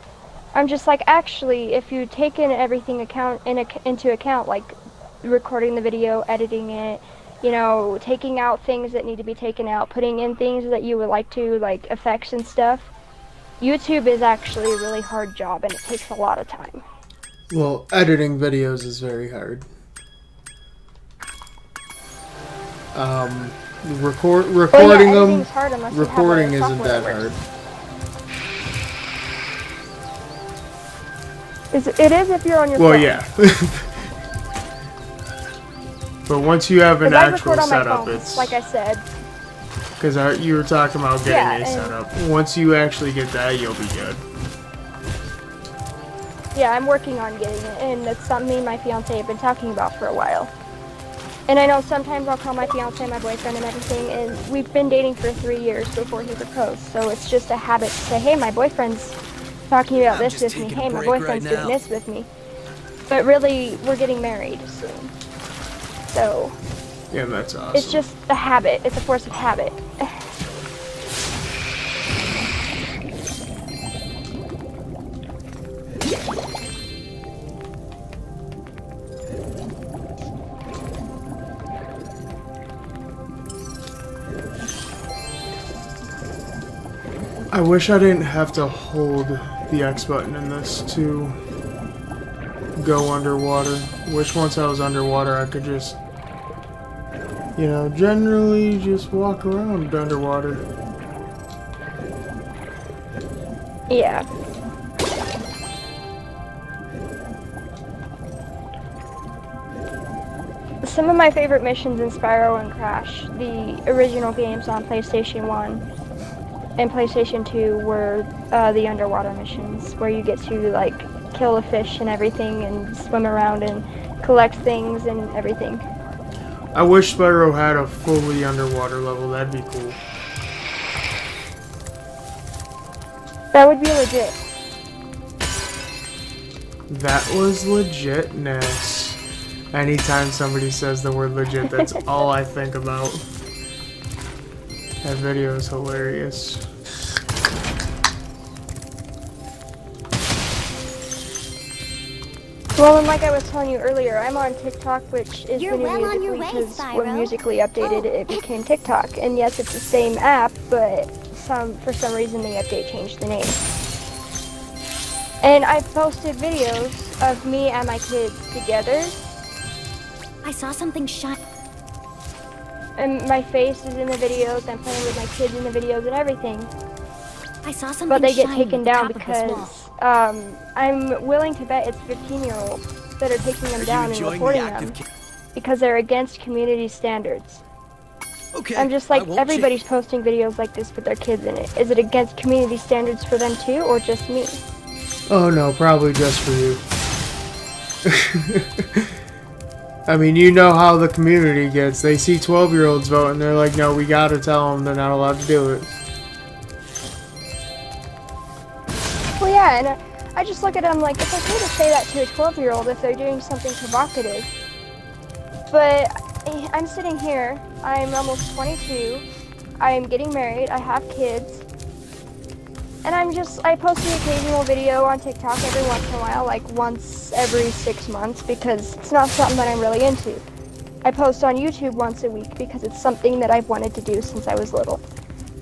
I'm just like, actually, if you take in everything into account, like recording the video, editing it, you know, taking out things that need to be taken out, putting in things that you would like to, like effects and stuff, YouTube is actually a really hard job and it takes a lot of time. Well, editing videos is very hard. Recording them. Hard unless Recording you have isn't software that hard. It is if you're on your Well, phone. yeah. But once you have an I actual record on my setup, phone, it's like I said. because you were talking about getting a and- setup. Once you actually get that, you'll be good. Yeah, I'm working on getting it, and it's something me and my fiance have been talking about for a while. And I know sometimes I'll call my fiance, my boyfriend, and everything, and we've been dating for 3 years before he proposed, so it's just a habit to say, hey, my boyfriend's talking about this with me, hey, my boyfriend's doing this with me. But really, we're getting married soon. So, Yeah, that's awesome. it's just a habit. It's a force of habit. I wish I didn't have to hold the X button in this to go underwater. Wish once I was underwater I could just, you know, generally just walk around underwater. Yeah. Some of my favorite missions in Spyro and Crash, the original games on PlayStation 1 and PlayStation 2, were the underwater missions, where you get to, like, kill a fish and everything and swim around and collect things and everything. I wish Spyro had a fully underwater level, that'd be cool. That would be legit. That was legitness. Anytime somebody says the word legit, that's all I think about. That video is hilarious. Well, and like I was telling you earlier, I'm on TikTok, which is You're the new well on your Musical.ly, way, because Spyro. when Musical.ly updated, it became TikTok. And yes, it's the same app, but for some reason the update changed the name. And I've posted videos of me and my kids together, I saw something shine. and my face is in the videos, I'm playing with my kids in the videos and everything. I saw something But they get shiny taken at the down top of this wall. because I'm willing to bet it's 15-year-olds that are taking them down and reporting them because they're against community standards. Okay. I'm just like, everybody's posting videos like this with their kids in it. Is it against community standards for them too, or just me? Oh no, probably just for you. I mean, you know how the community gets. They see 12-year-olds vote and they're like, no, we gotta tell them they're not allowed to do it. Well, yeah, and I just look at them like, it's okay to say that to a 12-year-old if they're doing something provocative. But I'm sitting here, I'm almost 22, I'm getting married, I have kids, and I post the occasional video on TikTok every once in a while, like once every 6 months, because it's not something that I'm really into. I post on YouTube once a week because it's something that I've wanted to do since I was little.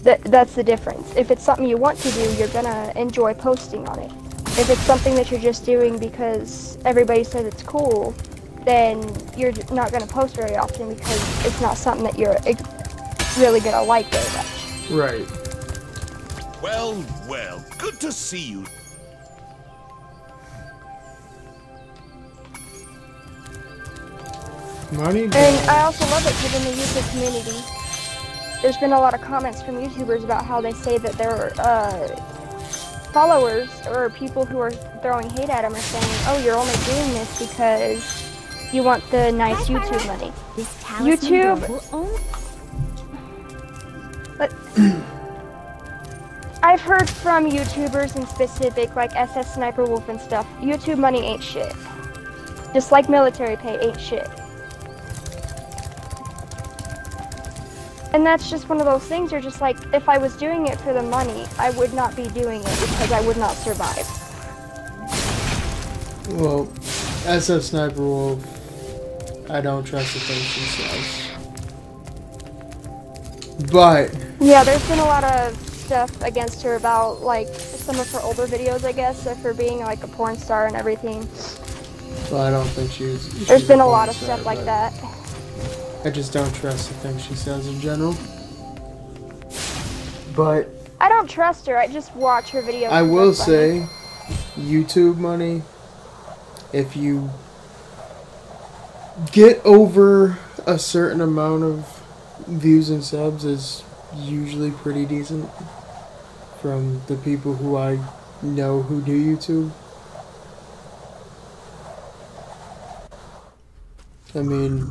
That's the difference. If it's something you want to do, you're gonna enjoy posting on it. If it's something that you're just doing because everybody says it's cool, then you're not gonna post very often because it's not something that you're really gonna like very much. Right. Well, well, good to see you. Money? And I also love it within the YouTube community. There's been a lot of comments from YouTubers about how they say that their followers or people who are throwing hate at them are saying, oh, you're only doing this because you want the nice YouTube money. This talisman YouTube- door will only... I've heard from YouTubers in specific, like SS Sniper Wolf and stuff, YouTube money ain't shit. Just like military pay ain't shit. And that's just one of those things, you're just like, if I was doing it for the money, I would not be doing it because I would not survive. Well, SF Sniper Wolf, I don't trust the things she says. But... Yeah, there's been a lot of stuff against her about, like, some of her older videos, I guess, of her being, like, a porn star and everything. Well, I don't think she's There's been a porn lot of star, stuff like but- that. I just don't trust the things she says in general. But I don't trust her. I just watch her videos. I will say, YouTube money, if you get over a certain amount of views and subs, is usually pretty decent from the people who I know who do YouTube. I mean,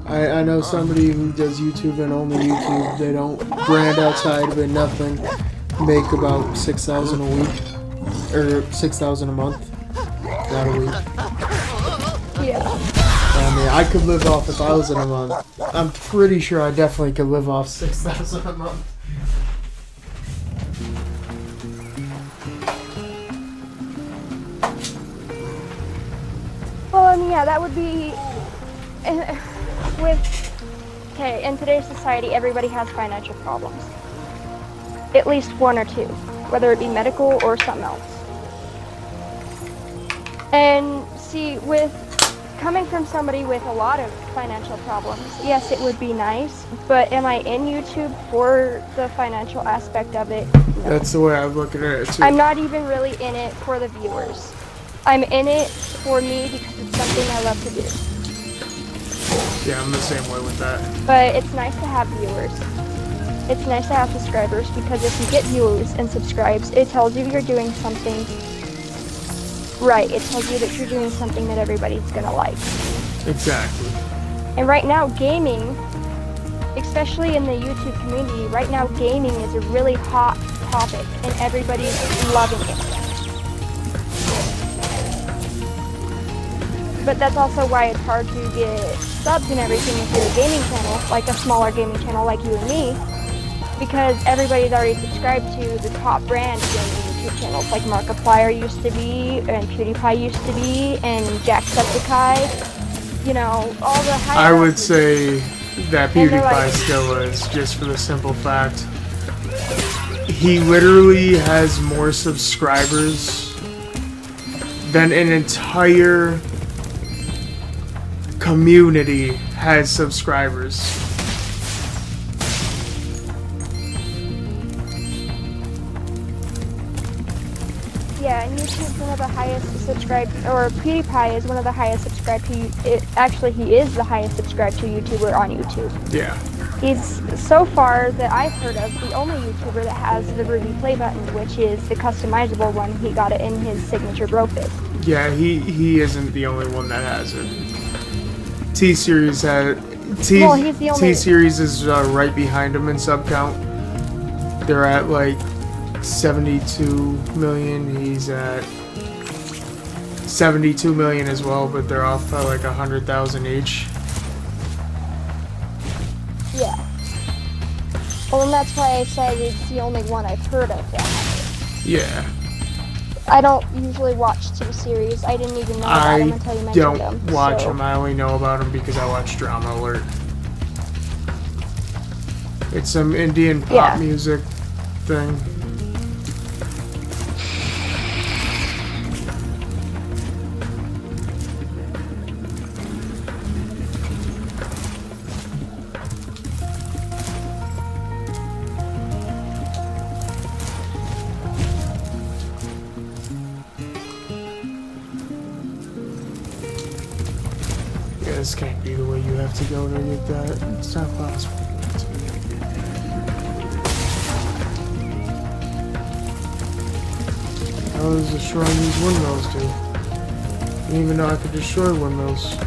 I know somebody who does YouTube and only YouTube. They don't brand outside of it, nothing. Make about 6,000 a week, or 6,000 a month, not a week. Yeah. I mean, I could live off 1,000 a month. I'm pretty sure I definitely could live off 6,000 a month. Well, I mean, yeah, that would be okay, in today's society, everybody has financial problems. At least one or two, whether it be medical or something else. And see, with coming from somebody with a lot of financial problems, yes, it would be nice, but am I in YouTube for the financial aspect of it? No. That's the way I'm looking at it, too. I'm not even really in it for the viewers. I'm in it for me because it's something I love to do. Yeah, I'm the same way with that. But it's nice to have viewers. It's nice to have subscribers, because if you get viewers and subscribes, it tells you you're doing something right. It tells you that you're doing something that everybody's gonna like. Exactly. And right now, gaming, especially in the YouTube community, right now gaming is a really hot topic, and everybody's loving it. But that's also why it's hard to get subs and everything if you're a gaming channel, like a smaller gaming channel like you and me, because everybody's already subscribed to the top brand gaming YouTube channels, like Markiplier used to be, and PewDiePie used to be, and Jacksepticeye, you know, all the high. I would say that PewDiePie still is, just for the simple fact he literally has more subscribers than an entire community has subscribers. Yeah, and YouTube's one of the highest subscribed, or PewDiePie is one of the highest subscribed to, actually he is the highest subscribed to YouTuber on YouTube. Yeah. He's, so far that I've heard of, the only YouTuber that has the Ruby play button, which is the customizable one. He got it in his signature bro fit. Yeah, he isn't the only one that has it. T-Series had he's the only. T-Series is right behind him in sub count. They're at like 72 million. He's at 72 million as well, but they're off by like 100,000 each. Yeah. Well, and that's why I said it's the only one I've heard of that. Yeah. I don't usually watch T-Series. I didn't even know about them until you mentioned them. I don't watch them. I only know about them because I watch Drama Alert. It's some Indian pop music thing. This can't be the way you have to go to get that. It's not possible. How does destroying these windmills do? I didn't even know I could destroy windmills.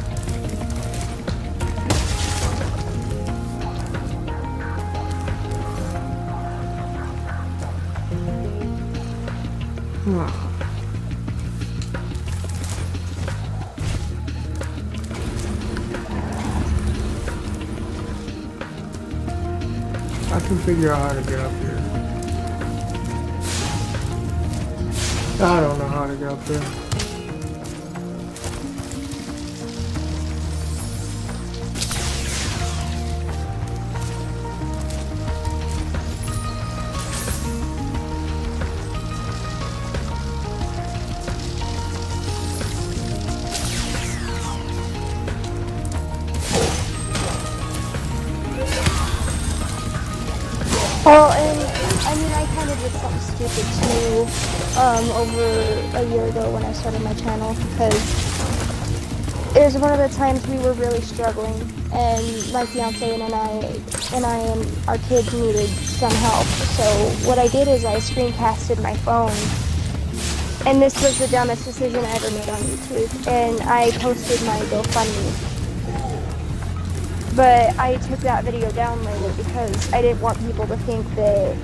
I can figure out how to get up here. I don't know how to get up there. Well, and I mean, I kind of did something stupid too, over a year ago when I started my channel, because it was one of the times we were really struggling, and my fiance and I and our kids needed some help. So what I did is I screencasted my phone, and this was the dumbest decision I ever made on YouTube, and I posted my GoFundMe. But I took that video down later because I didn't want people to think that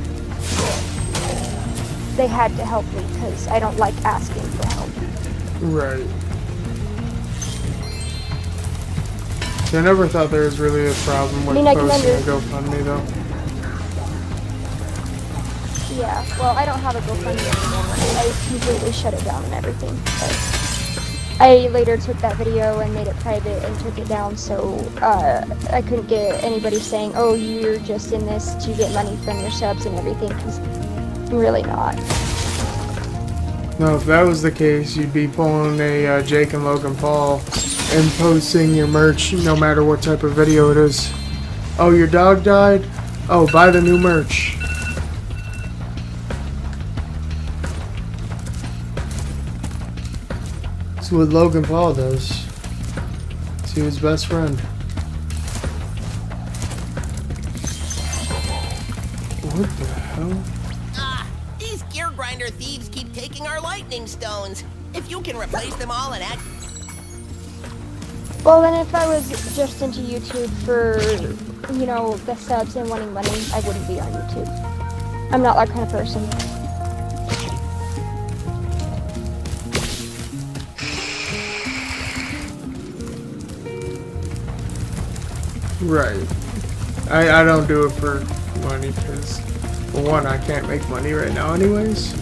they had to help me, because I don't like asking for help. Right. So I never thought there was really a problem with posting a GoFundMe though. Yeah, well, I don't have a GoFundMe anymore. I completely shut it down and everything. But I later took that video and made it private and took it down, so I couldn't get anybody saying, oh, you're just in this to get money from your subs and everything, because I'm really not. No, if that was the case, you'd be pulling a Jake and Logan Paul and posting your merch no matter what type of video it is. Oh, your dog died? Oh, buy the new merch. That's what Logan Paul does to his best friend. What the hell? These gear grinder thieves keep taking our lightning stones. If you can replace them all and act... Well, then if I was just into YouTube for, you know, the subs and wanting money, I wouldn't be on YouTube. I'm not that kind of person. Right. I don't do it for money because, for one, I can't make money right now anyways.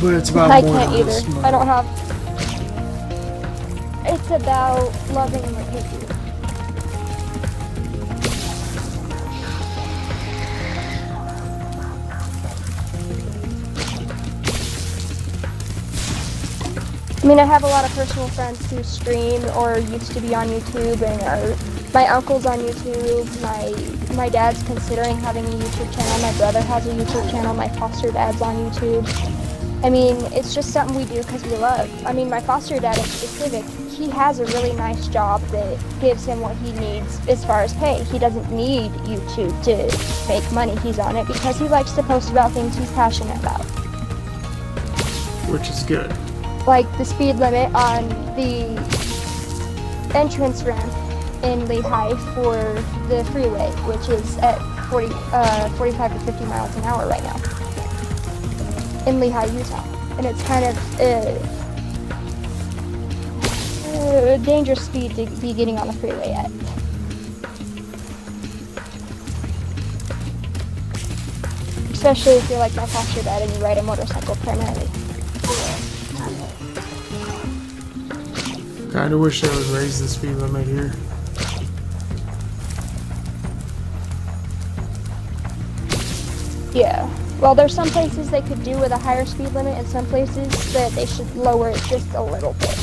But it's about more than just money. I don't have... It's about loving what you do. I mean, I have a lot of personal friends who stream or used to be on YouTube, and my uncle's on YouTube, my dad's considering having a YouTube channel, my brother has a YouTube channel, my foster dad's on YouTube. I mean, it's just something we do because we love. I mean, my foster dad in specific, he has a really nice job that gives him what he needs as far as pay. He doesn't need YouTube to make money. He's on it because he likes to post about things he's passionate about. Which is good. Like the speed limit on the entrance ramp in Lehigh for the freeway, which is at 45 to 50 miles an hour right now in Lehigh, Utah. And it's kind of a dangerous speed to be getting on the freeway at. Especially if you're like my foster dad and you ride a motorcycle primarily. Kinda wish they would raise the speed limit here. Yeah. Well, there's some places they could do with a higher speed limit and some places that they should lower it just a little bit,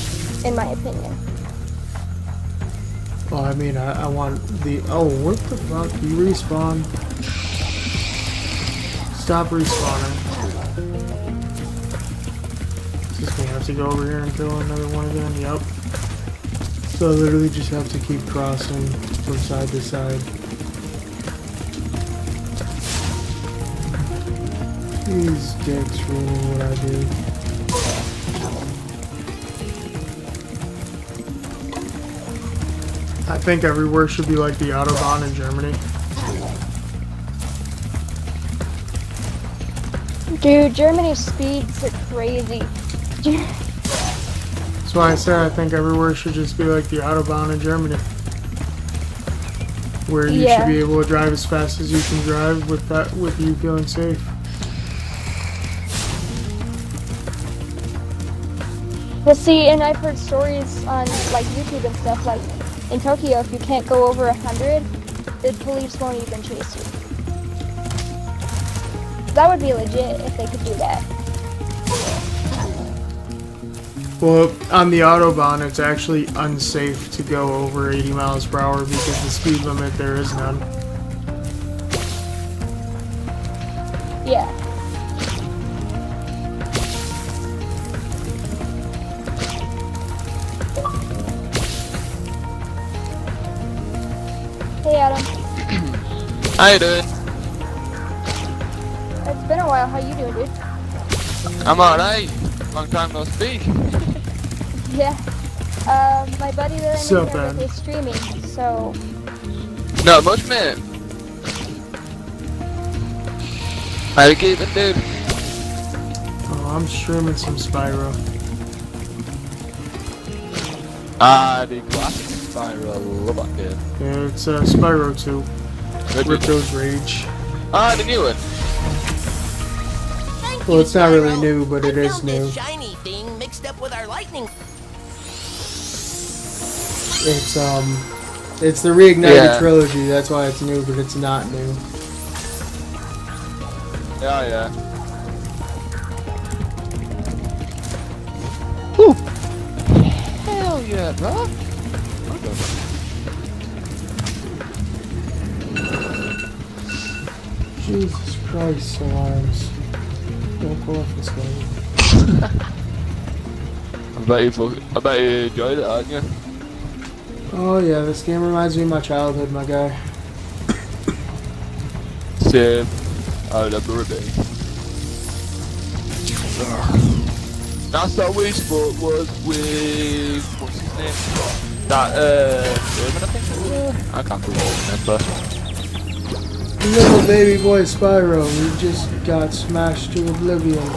in my opinion. Well, I mean, I want the... Oh, what the fuck? You respawn. Stop respawning. Just gonna have to go over here and kill another one again. Yep. So I literally just have to keep crossing from side to side. These dicks ruining what I do. I think everywhere should be like the Autobahn in Germany. Dude, Germany's speeds are crazy. That's why I said I think everywhere should just be like the Autobahn in Germany. Where you should be able to drive as fast as you can drive with you feeling safe. Well, see, and I've heard stories on like YouTube and stuff, like in Tokyo, if you can't go over 100, the police won't even chase you. That would be legit if they could do that. Well, on the Autobahn, it's actually unsafe to go over 80 miles per hour because the speed limit there is none. Yeah. Hey Adam. How you doing? It's been a while. How you doing, dude? I'm alright. Long time no speak. Yeah. My buddy that I So met bad. is streaming, so Not much, mate. How you keeping, dude? Oh, I'm streaming some Spyro. Ah, the classic Spyro. Love that game. Yeah, it's Spyro 2. Ripto's Rage. Ah, the new one. Thank Well, you, it's not really Spyro. new, but it I is found new. this shiny thing mixed up with our lightning. It's the Reignited Yeah. Trilogy. That's why it's new, but it's not new. Yeah, yeah. Whew. Hell yeah, bro. Jesus Christ, alarms. Don't go off this way. I bet you enjoyed it, aren't you? Oh yeah, this game reminds me of my childhood, my guy. Same. I remember it being. Last time we spoke was with what's his name? That German, I think. I can't remember. Little baby boy Spyro, he just got smashed to oblivion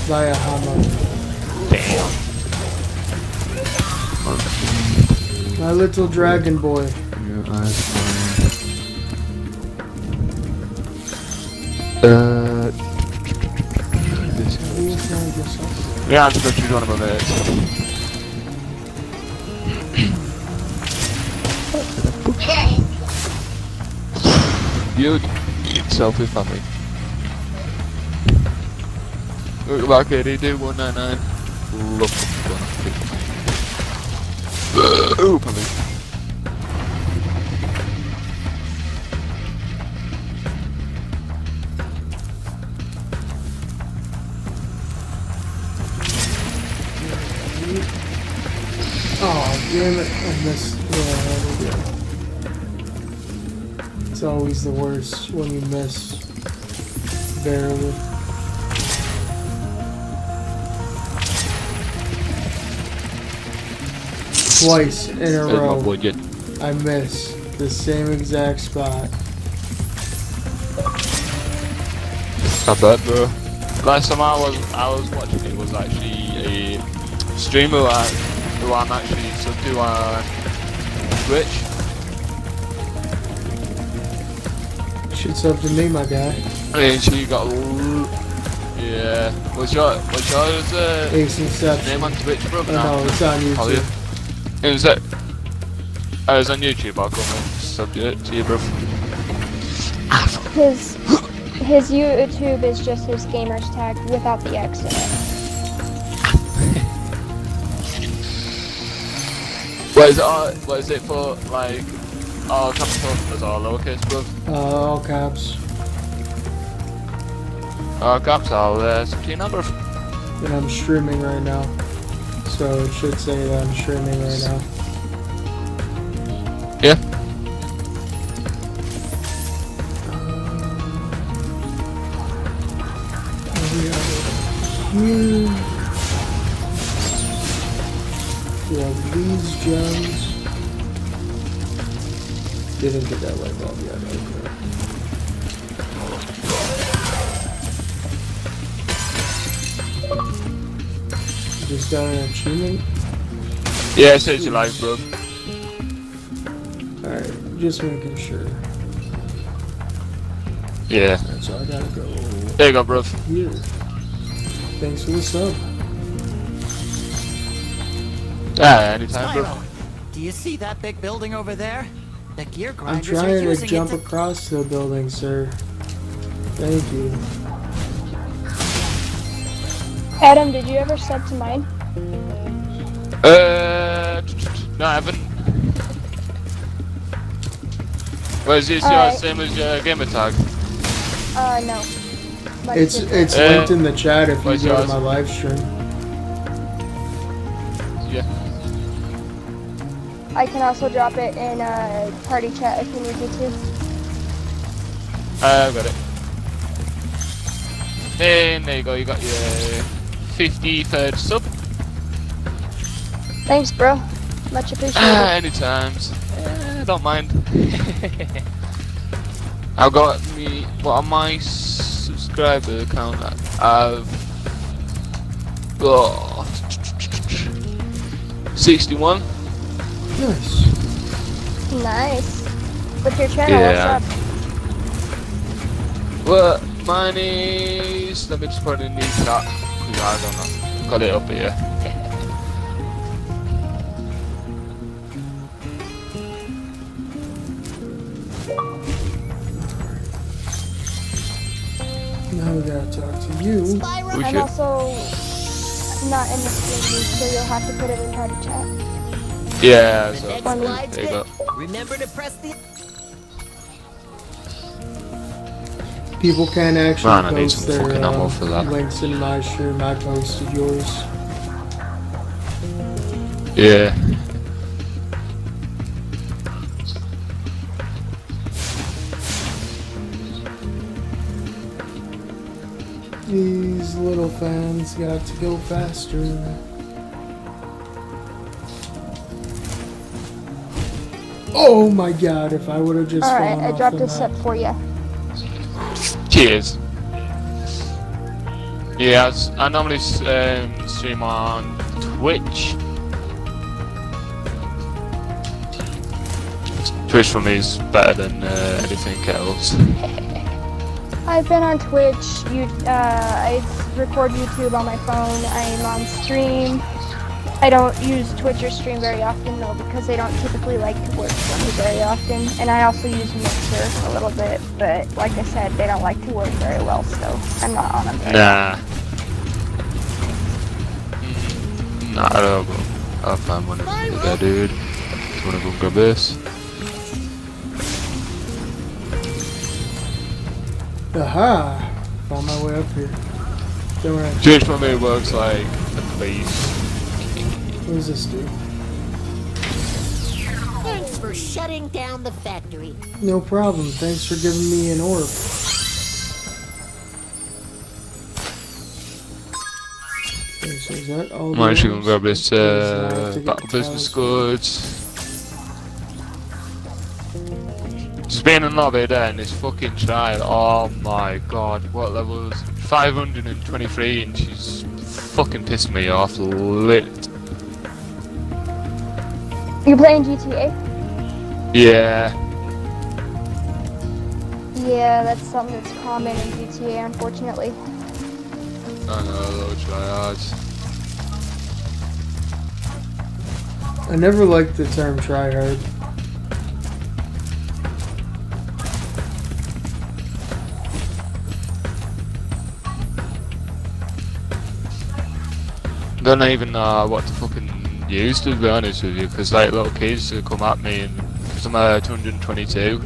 by a hammer. Damn. My little dragon boy. Yeah, I'm just gonna choose one of my mates. You selfie family. Look back here, they do 199. Love them. Ooh, probably. Oh, damn it. I missed. Yeah, there we go. It's always the worst when you miss. Barely. Twice in a row, I miss the same exact spot. I bet, bro. Last time I was watching it was actually a streamer who I'm actually sub to on Twitch. Shit's up to me, my guy. And she got yeah. What's yours? ACExINCEPTION. Name on Twitch, bro? No, it's on YouTube. Oh, yeah. It was it. Oh, it's on YouTube. I'll come and sub to you, bro. His YouTube is just his gamer's tag without the X in it. What is it for, like, all capital or lowercase, bro? All caps. All caps, I'll sub to your number. And I'm streaming right now. So it should say that I'm streaming right now. Yeah. Yeah, these gems. Didn't get that light bulb yet. Okay. Just got an achievement. Yeah, it says you live, bro. Alright, just making sure. Yeah. So I gotta go There you go, bro. here. Thanks for the sub. Anytime, bro. Spyro, do you see that big building over there? The gear I'm grinders are trying to using jump it to... across the building, sir. Thank you. Adam, did you ever sub to mine? No, I haven't. Well, is this Alright. same as your gamer tag? No. It's linked in the chat if you go to my live stream. Yeah. I can also drop it in party chat if you need me to. I've got it. And there you go, you got your 53rd sub. Thanks, bro. Much appreciated. Anytime. Don't mind. I've got me, on my subscriber count, I've got 61. Nice. Nice. What's your channel? Yeah. What's up? Well, mine is, let me just put it in the chat, because I don't know, got it up here. Now we gotta talk to you. I'm also not in the stream, so you'll have to put it in party chat. Yeah, so There you go. Remember to press the. People can't actually Man, I need post some their fucking ammo for that. links in my stream. I posted yours. Yeah. These little fans got to go faster. Oh my god, if I would have just Alright, fallen I off dropped the a sub map. for you. Cheers. Yeah, I normally stream on Twitch. Twitch for me is better than anything else. I've been on Twitch. I record YouTube on my phone. I'm on stream. I don't use Twitch or stream very often though because they don't typically like to work for me very often. And I also use Mixer a little bit, but like I said, they don't like to work very well, so I'm not on them very Nah. Nah, I don't know. I'll find one of them there, dude. Just wanna go grab this. Aha! Found my way up here. Don't worry. Twitch for me works like a police. What does this do? Thanks for shutting down the factory. No problem. Thanks for giving me an orb. Okay, so is that all? I'm actually gonna grab this battle business goods. Just being in lobby there in this fucking child. Oh my god, what level is 523 and she's fucking pissed me off lit. You playing GTA? Yeah. Yeah, that's something that's common in GTA, unfortunately. I know, little tryhards. I never liked the term tryhard. Don't even know what to fucking use, to be honest with you, because like little kids who come at me and because I'm 222.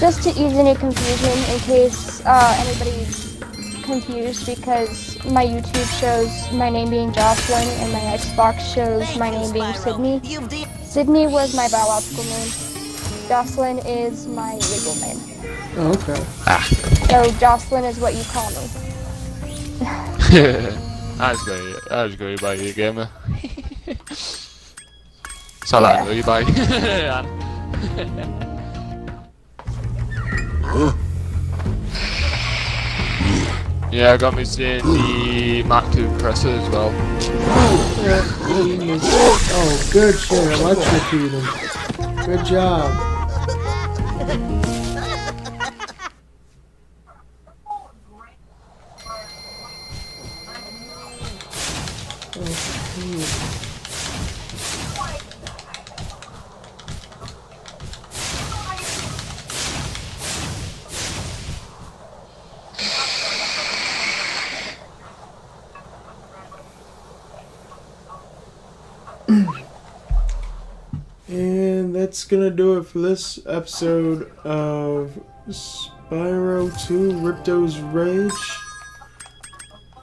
Just to ease any confusion, in case anybody's confused, because my YouTube shows my name being Jocelyn and my Xbox shows my name being Sydney. Sydney was my biological name. Jocelyn is my legal name. Oh, okay. So Jocelyn is what you call me. I was going by you, gamer. That's all I know you by. Yeah, I got me seeing the Mark II compressor as well. Oh, good shit. Electrocuted. Good job. And And that's gonna do it for this episode of Spyro 2 Ripto's Rage.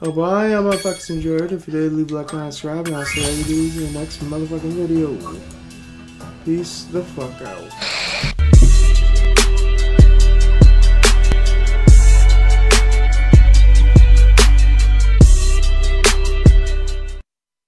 Oh, bye, I motherfuckers enjoyed. If you did, leave a like, comment, subscribe, and I'll see how you do in the next motherfucking video. Peace the fuck out.